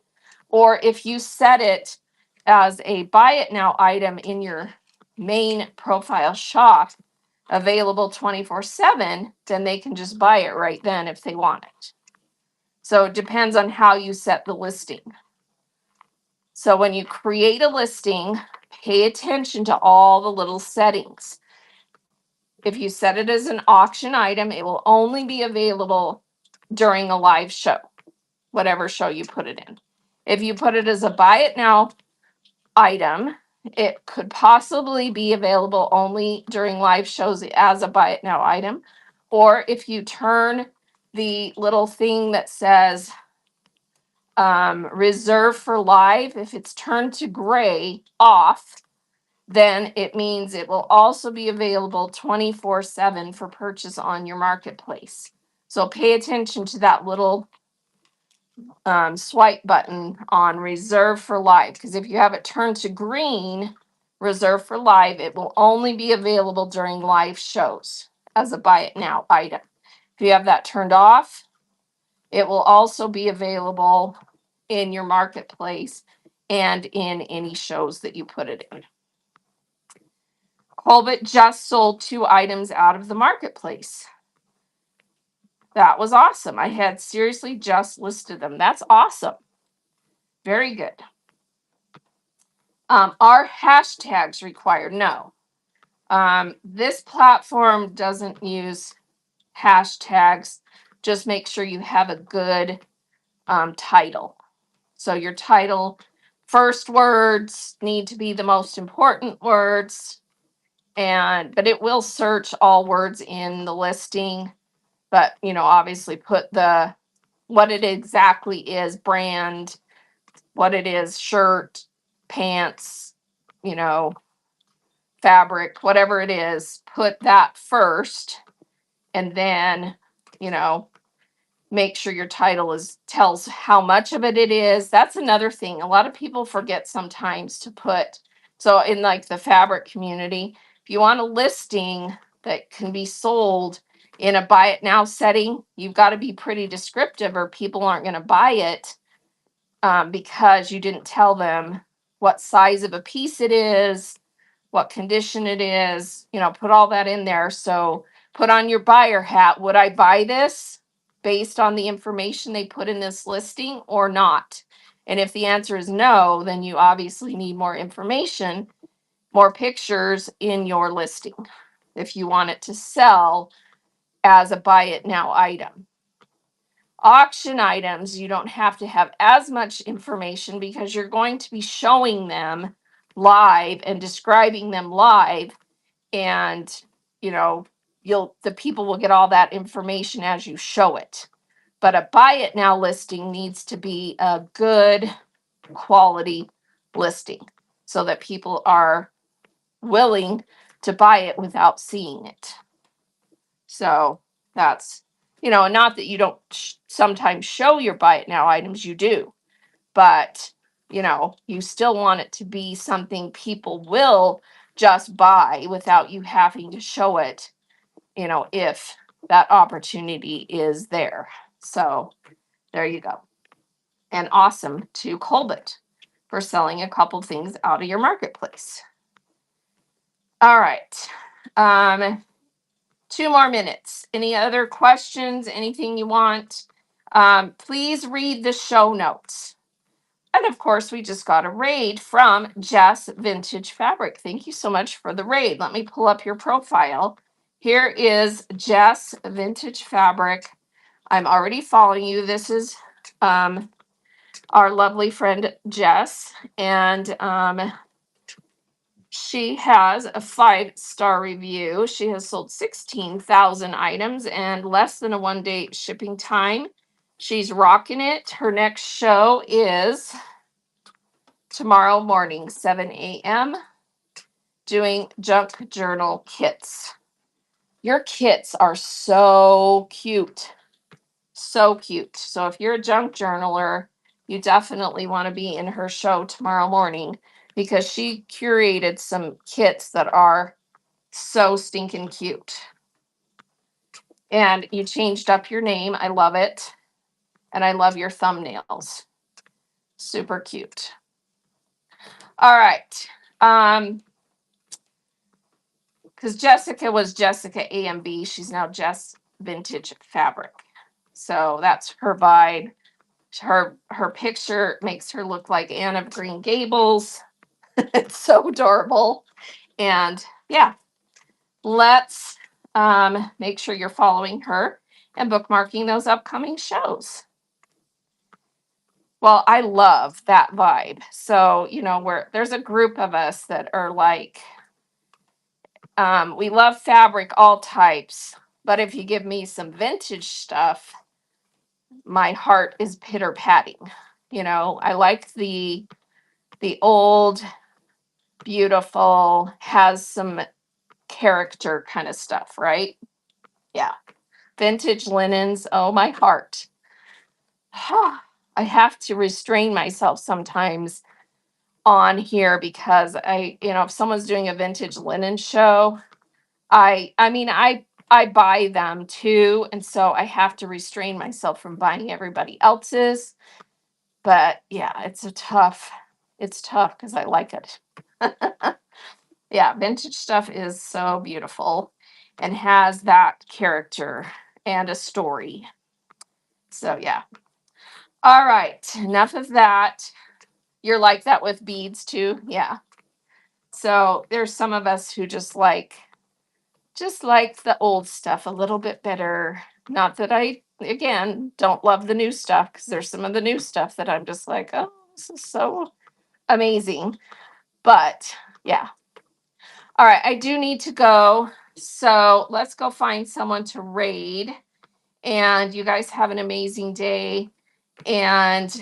or if you set it as a buy it now item in your main profile shop, available 24/7, then they can just buy it right then if they want it. So it depends on how you set the listing. So when you create a listing, pay attention to all the little settings. If you set it as an auction item, it will only be available during a live show, whatever show you put it in. If you put it as a buy it now item, it could possibly be available only during live shows as a buy it now item. Or if you turn the little thing that says reserve for live, if it's turned to gray off, then it means it will also be available 24/7 for purchase on your marketplace. So pay attention to that little swipe button on reserve for live, because if you have it turned to green, reserve for live, it will only be available during live shows as a buy it now item. If you have that turned off, it will also be available in your marketplace and in any shows that you put it in. Colbert just sold 2 items out of the marketplace. That was awesome. I had seriously just listed them. That's awesome. Very good. Are hashtags required? No. This platform doesn't use hashtags. Just make sure you have a good title. So your title, first words need to be the most important words, but it will search all words in the listing. But obviously put what it exactly is, brand, what it is, shirt, pants, fabric, whatever it is, put that first, and then, make sure your title tells how much of it is. That's another thing. A lot of people forget sometimes to put, so in like the fabric community, if you want a listing that can be sold in a buy it now setting, you've got to be pretty descriptive or people aren't going to buy it because you didn't tell them what size of a piece it is, what condition it is, put all that in there. So put on your buyer hat. Would I buy this based on the information they put in this listing or not? And if the answer is no, then you obviously need more information, more pictures in your listing if you want it to sell as a buy it now item. Auction items, you don't have to have as much information because you're going to be showing them live and describing them live, and the people will get all that information as you show it. But a buy it now listing needs to be a good quality listing so that people are willing to buy it without seeing it. So that's, not that you don't sometimes show your buy it now items, you do, but you still want it to be something people will just buy without you having to show it, if that opportunity is there. So there you go. And awesome to Colbert for selling a couple things out of your marketplace. All right. 2 more minutes. Any other questions? Anything you want? Please read the show notes. And of course, we just got a raid from Jess Vintage Fabric. Thank you so much for the raid. Let me pull up your profile. Here is Jess Vintage Fabric. I'm already following you. This is our lovely friend Jess, and she has a 5-star review. She has sold 16,000 items and less than a 1-day shipping time. She's rocking it. Her next show is tomorrow morning, 7 a.m., doing junk journal kits. Your kits are so cute. So cute. So if you're a junk journaler, you definitely want to be in her show tomorrow morning because she curated some kits that are so stinking cute. And you changed up your name. I love it. And I love your thumbnails. Super cute. All right. Because Jessica was Jessica AMB. She's now Jess Vintage Fabric. So that's her vibe. Her picture makes her look like Anne of Green Gables. It's so adorable. And yeah, let's make sure you're following her and bookmarking those upcoming shows. Well, I love that vibe. So, there's a group of us that are like, we love fabric, all types. But if you give me some vintage stuff, my heart is pitter patting. I like the old, beautiful, has some character kind of stuff, right? Yeah. Vintage linens. Oh, my heart. I have to restrain myself sometimes on here because if someone's doing a vintage linen show, I I buy them too, and so I have to restrain myself from buying everybody else's. But yeah, it's tough because I like it. Yeah, vintage stuff is so beautiful and has that character and a story. So yeah. All right, enough of that. You're like that with beads too. Yeah. So there's some of us who just like the old stuff a little bit better. Not that I again don't love the new stuff because there's some of the new stuff that I'm just like, oh, this is so amazing. But yeah. All right, I do need to go. So let's go find someone to raid. And you guys have an amazing day. And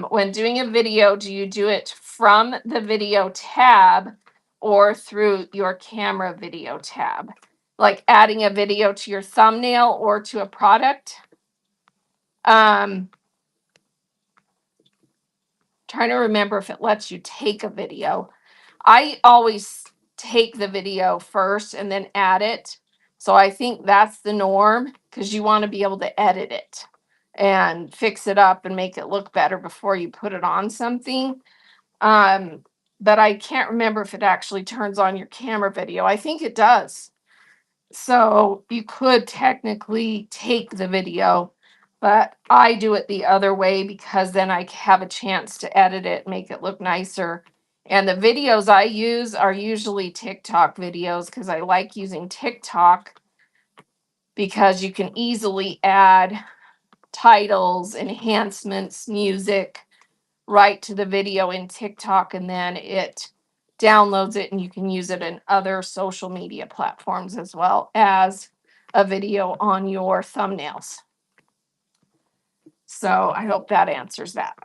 when doing a video, do you do it from the video tab or through your camera video tab? Like adding a video to your thumbnail or to a product? Trying to remember if it lets you take a video. I always take the video first and then add it. So I think that's the norm because you want to be able to edit it and fix it up and make it look better before you put it on something. But I can't remember if it actually turns on your camera video. I think it does. So you could technically take the video, but I do it the other way because then I have a chance to edit it, make it look nicer. And the videos I use are usually TikTok videos because I like using TikTok because you can easily add titles, enhancements, music right to the video in TikTok, and then it downloads it and you can use it in other social media platforms as well as a video on your thumbnails. So I hope that answers that.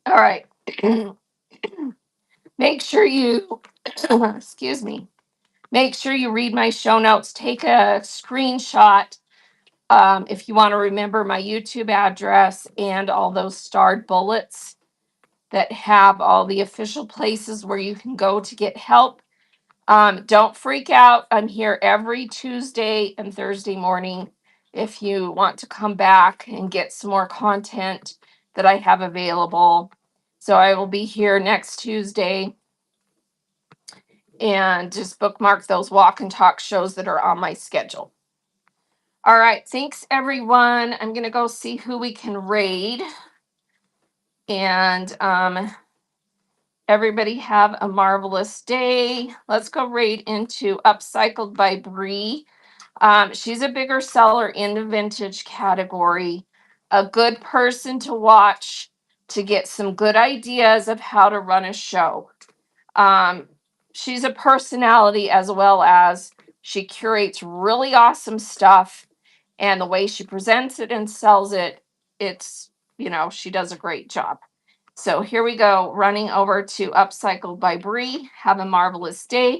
All right. Make sure you, excuse me, make sure you read my show notes. Take a screenshot if you want to remember my YouTube address and all those starred bullets that have all the official places where you can go to get help. Don't freak out. I'm here every Tuesday and Thursday morning if you want to come back and get some more content that I have available. So I will be here next Tuesday, and just bookmark those walk and talk shows that are on my schedule. All right. Thanks, everyone. I'm going to go see who we can raid. And everybody have a marvelous day. Let's go raid into Upcycled by Bree. She's a bigger seller in the vintage category, a good person to watch to get some good ideas of how to run a show. She's a personality as well as she curates really awesome stuff, and the way she presents it and sells it, she does a great job. So here we go, running over to Upcycled by Bree. Have a marvelous day.